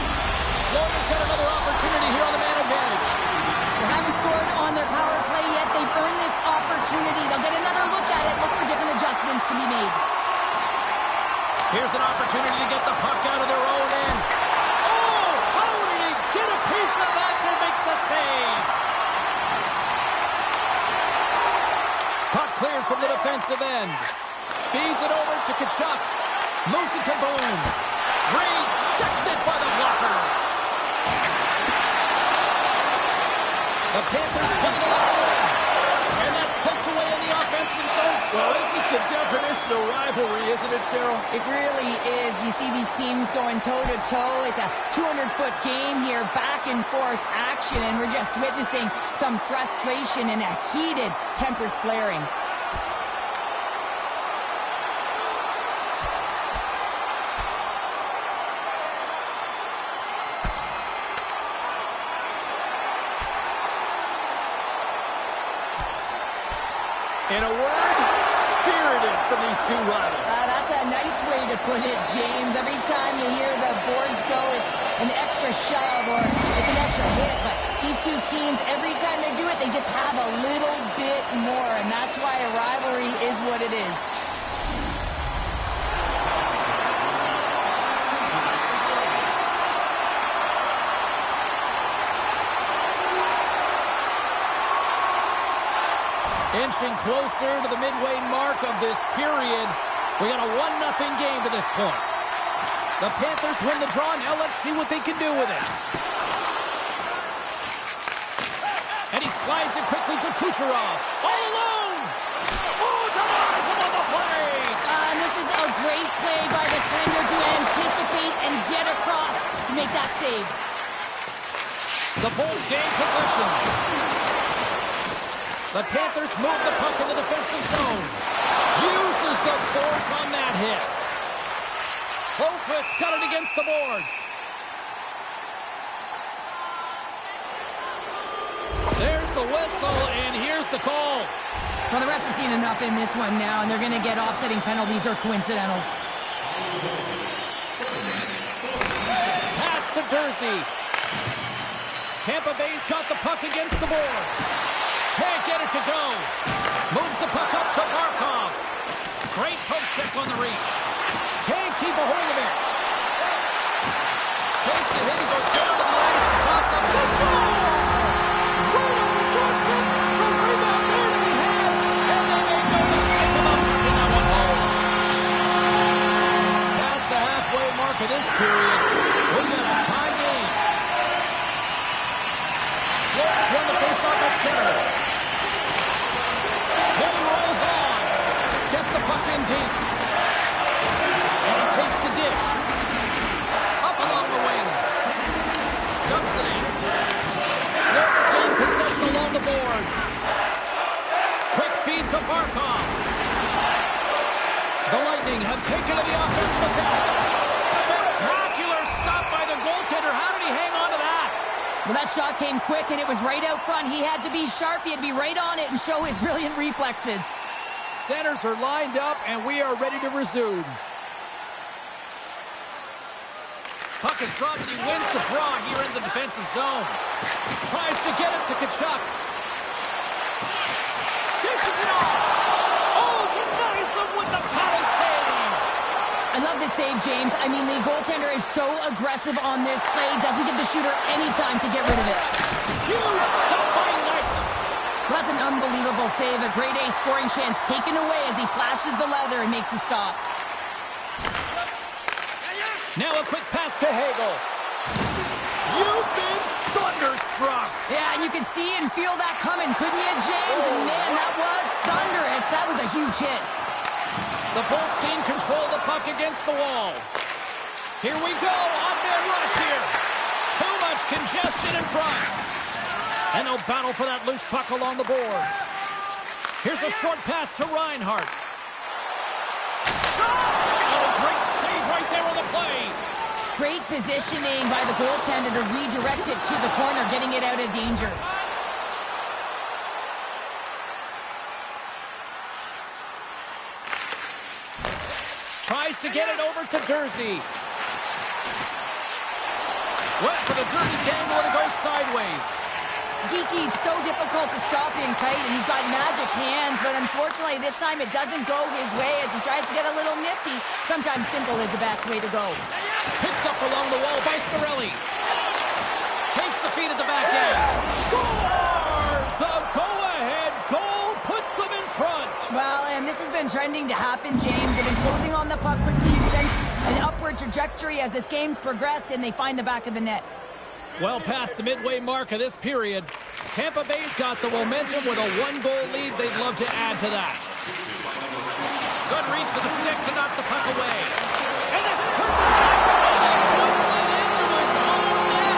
A: Florida's got another opportunity here on the man advantage.
B: They haven't scored on their power play yet. They've earned this opportunity. They'll get another look at it, look for different adjustments to be made.
A: Here's an opportunity to get the puck out of their own end. Oh, how did he get a piece of that to make the save? Puck cleared from the defensive end. Feeds it over to Tkachuk. Moves it to Boone. Rejected by the blocker. The Panthers coming along. And that's poked away in the offensive zone.
C: Well, this is the definition of rivalry, isn't it, Cheryl?
B: It really is. You see these teams going toe-to-toe. It's a 200-foot game here, back and forth action, and we're just witnessing some frustration and a heated tempers flaring.
A: In a word, spirited from these two rivals.
B: That's a nice way to put it, James. Every time you hear the boards go, it's an extra shove or it's an extra hit. But these two teams, every time they do it, they just have a little bit more. And that's why a rivalry is what it is.
A: Inching closer to the midway mark of this period. We got a 1-0 game to this point. The Panthers win the draw. Now let's see what they can do with it. And he slides it quickly to Kucherov. All alone! Oh, denies him on the play!
B: And this is a great play by the tender to anticipate and get across to make that save.
A: The Bulls gain possession. The Panthers move the puck in the defensive zone. Uses the force on that hit. Holmquist got it against the boards. There's the whistle, and here's the call.
B: Well, the rest have seen enough in this one now, and they're going to get offsetting penalties or coincidentals.
A: Pass to Dursey. Tampa Bay's got the puck against the boards. Can't get it to go. Moves the puck up to Barkov. Great poke check on the reach. Can't keep a hold of it. Takes a hit. He goes down to the ice. Toss up. Good score! Right on the doorstep. The rebound there to be had. And they made no mistake about tucking that one home. Past the halfway mark of this period, we got a tie game. Flyers run the face-off at center. Then he rolls on. Gets the puck in deep. And he takes the dish. Up along the wing. Dumps it in. Flyers gain possession along the boards. Quick feed to Barkov. The Lightning have taken to the offensive attack. Spectacular stop by the goaltender. How did he hang on to that?
B: Well, that shot came quick, and it was right out front. He had to be sharp. He had to be right on it and show his brilliant reflexes.
A: Centers are lined up, and we are ready to resume. Puck is dropped, and he wins the draw here in the defensive zone. Tries to get it to Tkachuk. Dishes it off. Oh, denies him with the power save.
B: I love this save, James. I mean, the goaltender is so aggressive on this play. Doesn't give the shooter any time to get rid of it.
A: Huge stop by Knight.
B: Well, that's an unbelievable save. A grade A scoring chance taken away as he flashes the leather and makes the stop.
A: Now a quick pass to Hagel. You've been thunderstruck.
B: Yeah, and you can see and feel that coming, couldn't you, James? And man, that was thunderous. That was a huge hit.
A: The Bolts gain control of the puck against the wall. Here we go, on-man rush here. Too much congestion in front. And they'll battle for that loose puck along the boards. Here's a short pass to Reinhart. Oh, great save right there on the play.
B: Great positioning by the goaltender to redirect it to the corner, getting it out of danger.
A: Tries to get it over to Dursey. Went for the dirty dangle and it goes sideways.
B: Geeky's so difficult to stop in tight, and he's got magic hands, but unfortunately this time it doesn't go his way as he tries to get a little nifty. Sometimes simple is the best way to go.
A: Picked up along the wall by Cirelli. Takes the feed at the back end. Scores! The go-ahead goal puts them in front.
B: Well, and this has been trending to happen, James. They've been closing on the puck quickly. You've sensed an upward trajectory as this game's progressed, and they find the back of the net.
A: Well past the midway mark of this period, Tampa Bay's got the momentum with a one-goal lead. They'd love to add to that. Good reach for the stick to knock the puck away. And it's turned aside, and he puts it into his own net.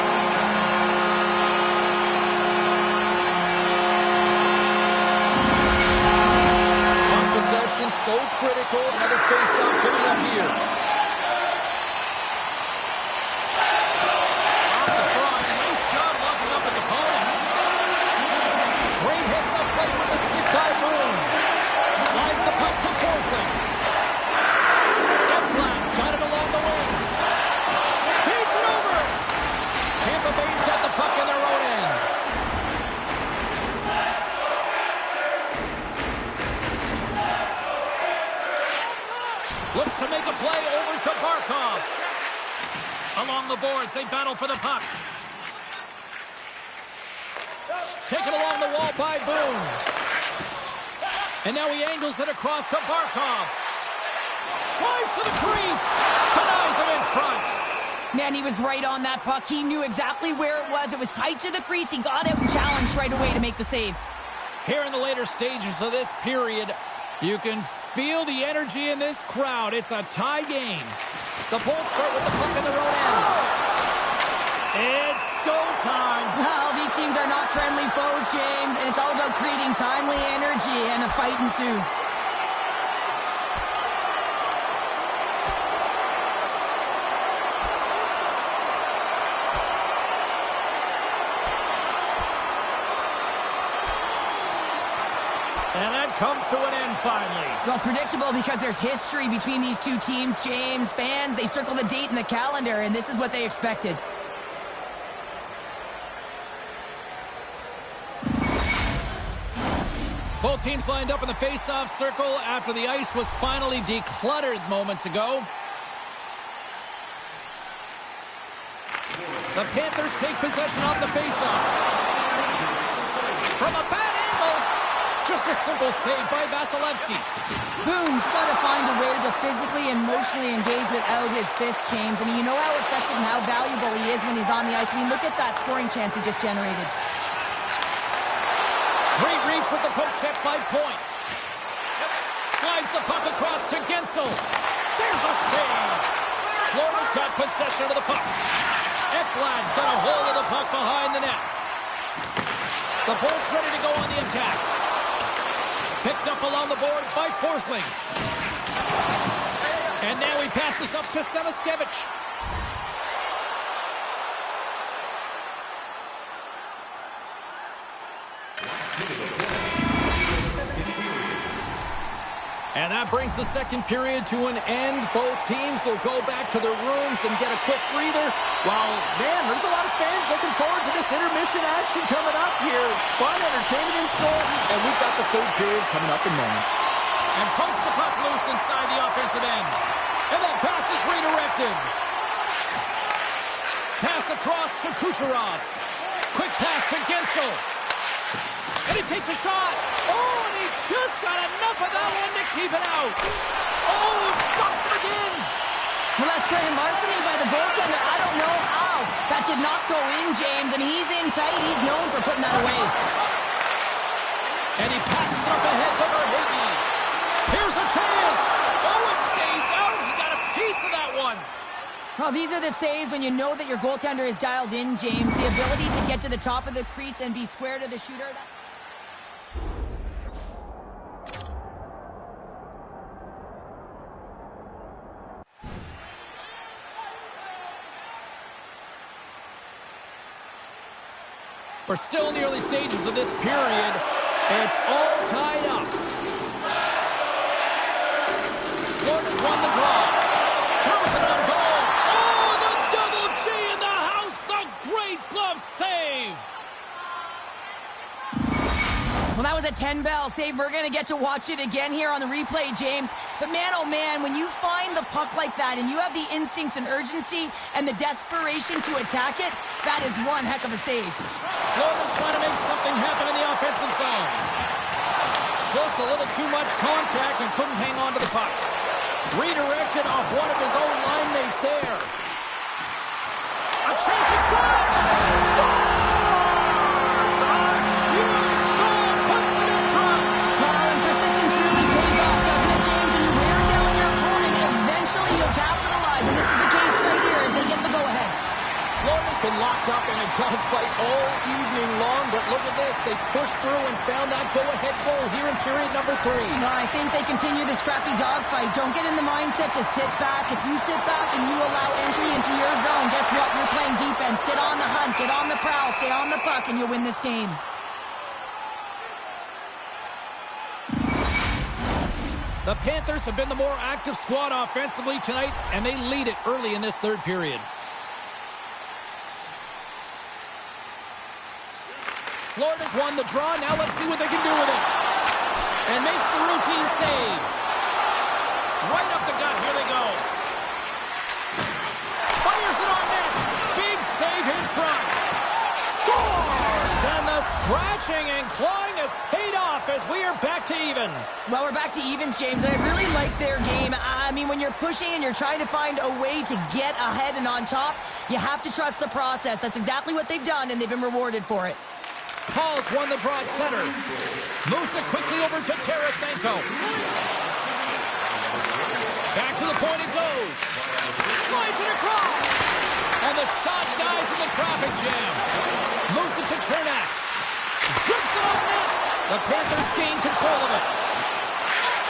A: On possession, so critical. Another face-off coming up here. Looks to make a play over to Barkov. Along the boards, they battle for the puck. Taken along the wall by Boone. And now he angles it across to Barkov. Drives to the crease. Denies him in front.
B: Man, he was right on that puck. He knew exactly where it was. It was tight to the crease. He got out and challenged right away to make the save.
A: Here in the later stages of this period, you can feel the energy in this crowd. It's a tie game. The Bolts start with the puck in their own end. It's go time.
B: Well, these teams are not friendly foes, James, and it's all about creating timely energy, and a fight ensues.
A: comes to an end finally.
B: Well, it's predictable because there's history between these two teams, James. Fans, they circle the date in the calendar, and this is what they expected.
A: Both teams lined up in the face-off circle after the ice was finally decluttered moments ago. The Panthers take possession of the face-off. From a bad angle, just a simple save by Vasilevsky.
B: Boone's got to find a way to physically and emotionally engage without his fists, James. I mean, you know how effective and how valuable he is when he's on the ice. I mean, look at that scoring chance he just generated.
A: Great reach with the poke check by Point. Slides the puck across to Gensel. There's a save. Florida's got possession of the puck. Ekblad's got a hold of the puck behind the net. The Bolts ready to go on the attack. Picked up along the boards by Forsling. And now he passes up to Samaskevich. And that brings the second period to an end. Both teams will go back to their rooms and get a quick breather.
C: Well, man, there's a lot of fans looking forward to this intermission action coming up here. Fun entertainment in store, and we've got the third period coming up in moments.
A: And pokes the puck loose inside the offensive end. And that pass is redirected. Pass across to Kucherov. Quick pass to Gensel. And he takes a shot. Oh, and he just got enough of that one to keep it out. Oh, stops him again.
B: Well, that's great larceny by the goaltender. I don't know how. That did not go in, James, and he's in tight. He's known for putting that away.
A: And he passes it up ahead to Verhaeghe. Here's a chance. Oh, it stays out. He got a piece of that one.
B: Well, these are the saves when you know that your goaltender is dialed in, James. The ability to get to the top of the crease and be square to the shooter.
A: We're still in the early stages of this period. It's all tied up. Florida's won the draw. Throws it on goal. Oh, the double G in the house. The great glove save.
B: Well, that was a 10-bell save. We're going to get to watch it again here on the replay, James. But man, oh man, when you find the puck like that and you have the instincts and urgency and the desperation to attack it, that is one heck of a save.
A: Florida's trying to make something happen in the offensive zone. Just a little too much contact and couldn't hang on to the puck. Redirected off one of his own line mates there. A chance at shot! Scores! A huge goal puts him in front!
B: Well, and persistence really pays off, doesn't it, James? When you wear down your opponent, eventually you'll capitalize. And this is the case right here as they get the go-ahead.
C: Florida's been locked up in a dogfight all evening long, but look at this. They pushed through and found that go-ahead goal here in period number 3.
B: Well, I think they continue the scrappy dogfight. Don't get in the mindset to sit back. If you sit back and you allow entry into your zone, guess what? You're playing defense. Get on the hunt. Get on the prowl. Stay on the puck, and you'll win this game.
A: The Panthers have been the more active squad offensively tonight, and they lead it early in this third period. Florida's won the draw. Now let's see what they can do with it. And makes the routine save. Right up the gut. Here they go. Fires it on net. Big save in front. Scores! And the scratching and clawing has paid off as we are back to even.
B: Well, we're back to evens, James, and I really like their game. I mean, when you're pushing and you're trying to find a way to get ahead and on top, you have to trust the process. That's exactly what they've done, and they've been rewarded for it.
A: Paul's won the draw at center. Moves it quickly over to Tarasenko. Back to the point it goes. Slides it across. And the shot dies in the traffic jam. Moves it to Chernak. Zips it on net. The Panthers gain control of it.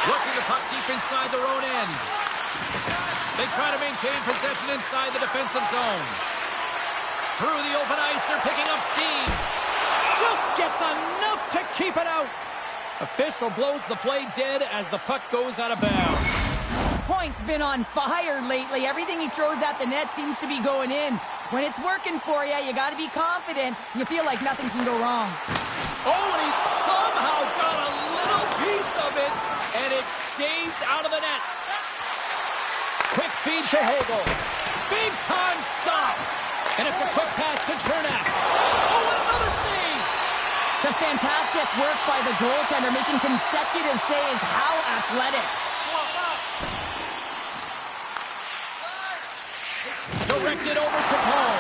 A: Working the puck deep inside their own end. They try to maintain possession inside the defensive zone. Through the open ice, they're picking up steam. Just gets enough to keep it out. Official blows the play dead as the puck goes out of bounds.
B: Point's been on fire lately. Everything he throws at the net seems to be going in. When it's working for you, you got to be confident. You feel like nothing can go wrong.
A: Oh, and he somehow got a little piece of it, and it stays out of the net. Quick feed to Hogel. Big time stop. And it's a quick pass to Chernak. Oh, and another save.
B: Just fantastic work by the goaltender, making consecutive saves. How athletic.
A: Directed over to Paul.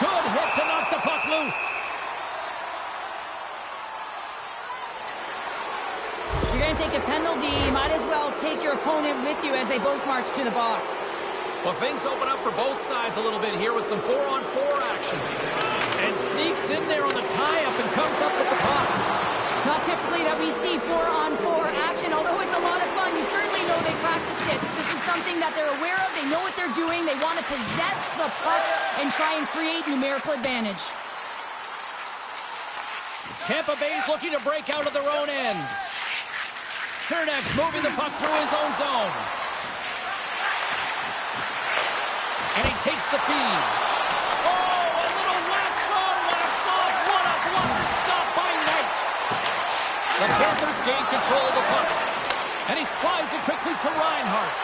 A: Good hit to knock the puck loose.
B: You're going to take a penalty. You might as well take your opponent with you as they both march to the box.
A: Well, things open up for both sides a little bit here with some 4-on-4 action. And sneaks in there on the tie-up and comes up with the puck.
B: Not typically that we see 4-on-4 action, although it's a lot of fun. You certainly know they practice it. This is something that they're aware of. They know what they're doing. They want to possess the puck and try and create numerical advantage.
A: Tampa Bay's looking to break out of their own end. Chernak's moving the puck through his own zone. And he takes the feed. Oh, a little wax on, wax off. What a blocker stop by Knight. The Panthers gain control of the puck. And he slides it quickly to Reinhart.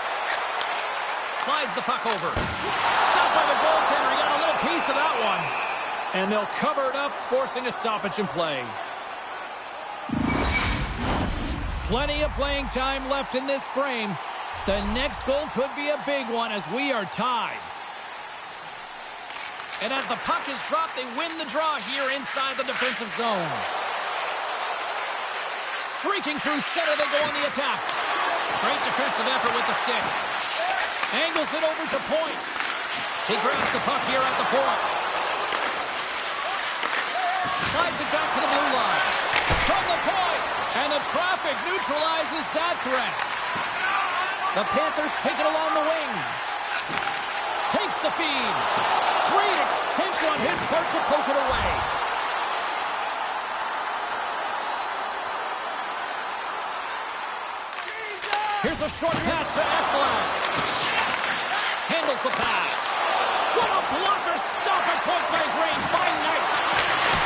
A: Slides the puck over. Stopped by the goaltender. He got a little piece of that one. And they'll cover it up, forcing a stoppage in play. Plenty of playing time left in this frame. The next goal could be a big one as we are tied. And as the puck is dropped, they win the draw here inside the defensive zone. Streaking through center, they go on the attack. Great defensive effort with the stick. Angles it over to Point. He grabs the puck here at the point. Slides it back to the blue line. From the point. And the traffic neutralizes that threat. The Panthers take it along the wings. Takes the feed. Great extension on his part to poke it away. Here's a short pass to Ekblad. Handles the pass. What a blocker stop at point-blank range by Knight.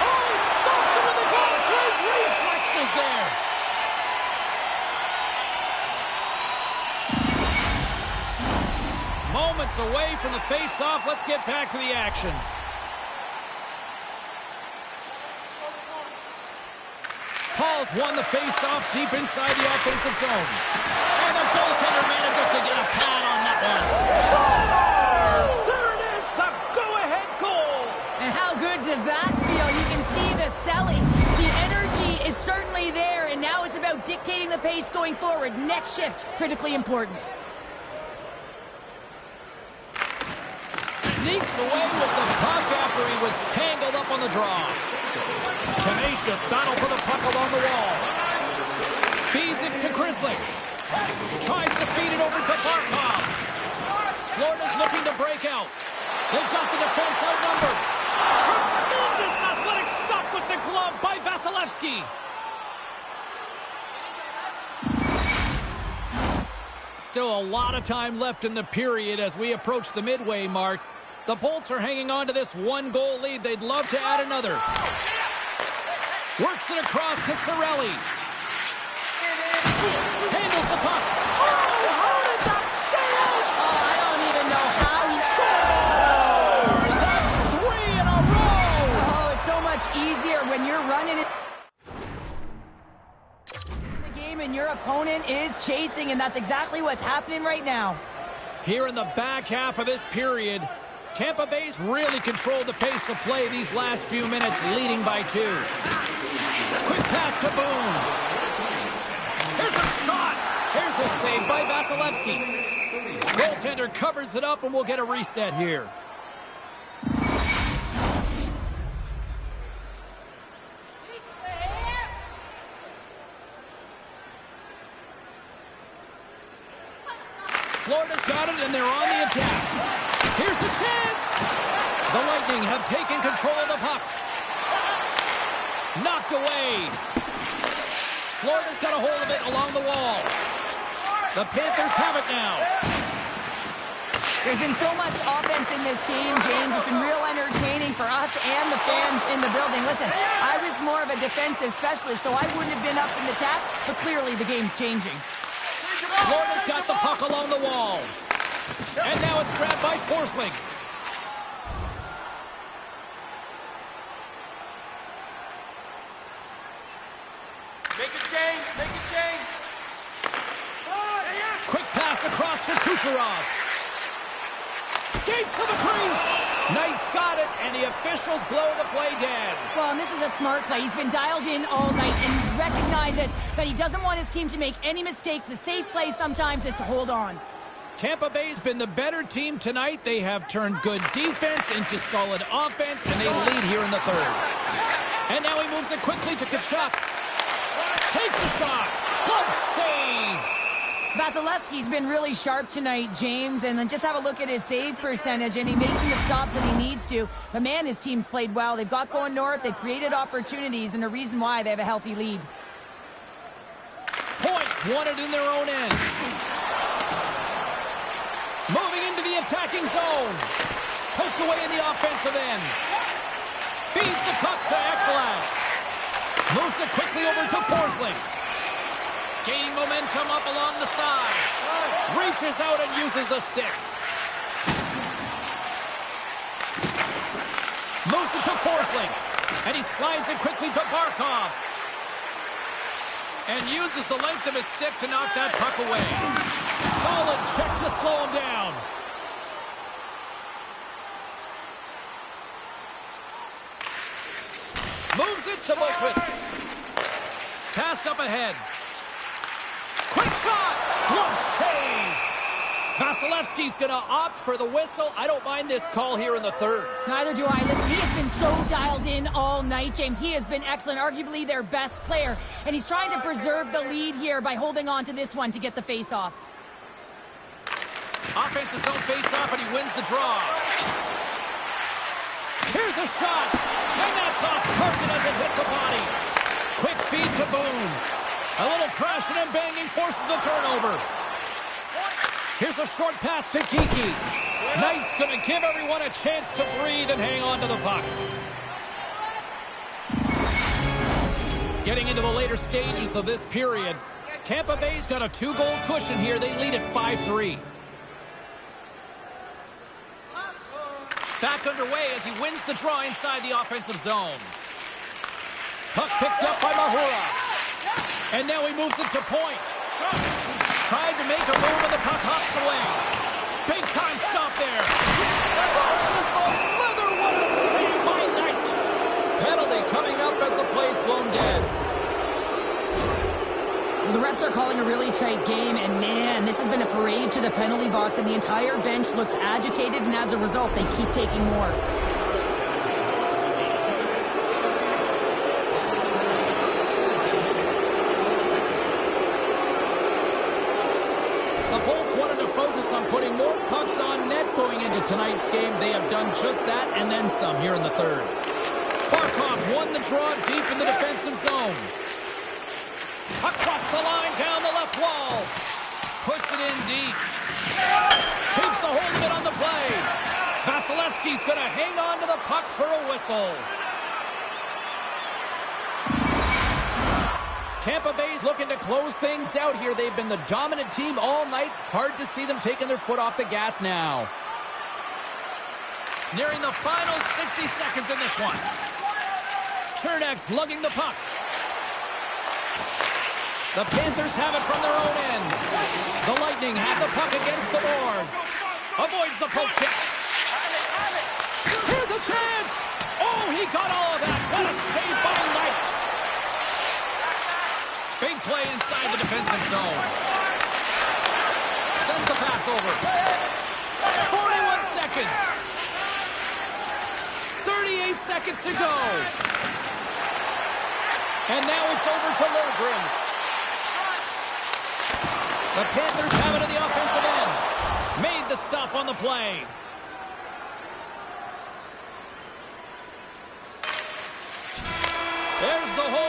A: Oh, he stops him in the goal. Great reflexes there. Moments away from the face-off. Let's get back to the action. Paul's won the face-off deep inside the offensive zone. And the goaltender manages to get a pad on that one. Scores! There it is, the go-ahead goal.
B: And how good does that feel? You can see the selling. The energy is certainly there, and now it's about dictating the pace going forward. Next shift, critically important.
A: Sneaks away with the puck after he was tangled up on the draw. Tenacious battle for the puck along the wall. Feeds it to Grizzly. Tries to feed it over to Barkov. Florida's looking to break out. They've got the defense outnumbered. Tremendous athletic stop with the glove by Vasilevsky. Still a lot of time left in the period as we approach the midway mark. The Bolts are hanging on to this one-goal lead. They'd love to add another. Works it across to Cirelli. Handles the puck. Oh, how did that stay out?
B: Oh, I don't even know how he
A: scores. That's 3 in a row.
B: Oh, it's so much easier when you're running it. The game and your opponent is chasing, and that's exactly what's happening right now.
A: Here in the back half of this period, Tampa Bay's really controlled the pace of play these last few minutes, leading by 2. Quick pass to Boone. Here's a shot. Here's a save by Vasilevsky. Goaltender covers it up, and we'll get a reset here. Florida's got it, and they're on the attack. Here's the chance. The Lightning have taken control of the puck. Knocked away. Florida's got a hold of it along the wall. The Panthers have it now.
B: There's been so much offense in this game, James. It's been real entertaining for us and the fans in the building. Listen, I was more of a defensive specialist, so I wouldn't have been up in the tap, but clearly the game's changing.
A: Florida's got the puck along the wall. And now it's grabbed by Forsling.
D: Make a change, make a change.
A: Quick pass across to Kucherov. Skates to the crease. Knight's got it, and the officials blow the play dead.
B: Well, and this is a smart play. He's been dialed in all night and recognizes that he doesn't want his team to make any mistakes. The safe play sometimes is to hold on.
A: Tampa Bay's been the better team tonight. They have turned good defense into solid offense, and they lead here in the third. And now he moves it quickly to Tkachuk. Takes a shot. Glove save.
B: Vasilevsky's been really sharp tonight, James, and then just have a look at his save percentage, and he's making the stops that he needs to. But man, his team's played well. They've got going north. They've created opportunities, and the reason why they have a healthy lead.
A: Points wanted in their own end. Moving into the attacking zone. Poked away in the offensive end. Feeds the puck to Ekblad. Moves it quickly over to Forsling. Gaining momentum up along the side. Reaches out and uses the stick. Moves it to Forsling. And he slides it quickly to Barkov. And uses the length of his stick to knock that puck away. Solid check to slow him down. Moves it to Boqvist. Passed up ahead. Quick shot! Glove save! Vasilevsky's going to opt for the whistle. I don't mind this call here in the third.
B: Neither do I. Listen, he has been so dialed in all night, James. He has been excellent, arguably their best player. And he's trying to preserve the lead here by holding on to this one to get the face-off.
A: Offensive zone face-off, and he wins the draw. Here's a shot, and that's off target as it hits a body. Quick feed to Boone. A little crashing and banging forces the turnover. Here's a short pass to Kiki. Knight's going to give everyone a chance to breathe and hang on to the puck. Getting into the later stages of this period, Tampa Bay's got a 2-goal cushion here. They lead at 5-3. Back underway as he wins the draw inside the offensive zone. Puck picked up by Mahura. And now he moves it to point. Tried to make a move and the puck hops away. Big time stop there. Rushes the leather. What a save by Knight. Penalty coming up as the play's blown dead.
B: Well, the refs are calling a really tight game, and man, this has been a parade to the penalty box, and the entire bench looks agitated, and as a result, they keep taking more.
A: The Bolts wanted to focus on putting more pucks on net going into tonight's game. They have done just that and then some here in the third. Barkov's won the draw deep in the defensive zone. Across the line, down the left wall. Puts it in deep. Keeps a hold of it on the play. Vasilevsky's going to hang on to the puck for a whistle. Tampa Bay's looking to close things out here. They've been the dominant team all night. Hard to see them taking their foot off the gas now. Nearing the final 60 seconds in this one. Chernak's lugging the puck. The Panthers have it from their own end. The Lightning have the puck against the boards. Avoids the poke check. Here's a chance. Oh, he got all of that. What a save by Knight. Big play inside the defensive zone. Sends the pass over. 41 seconds. 38 seconds to go. And now it's over to Liljegren. The Panthers have it in the offensive end. Made the stop on the play. There's the hold.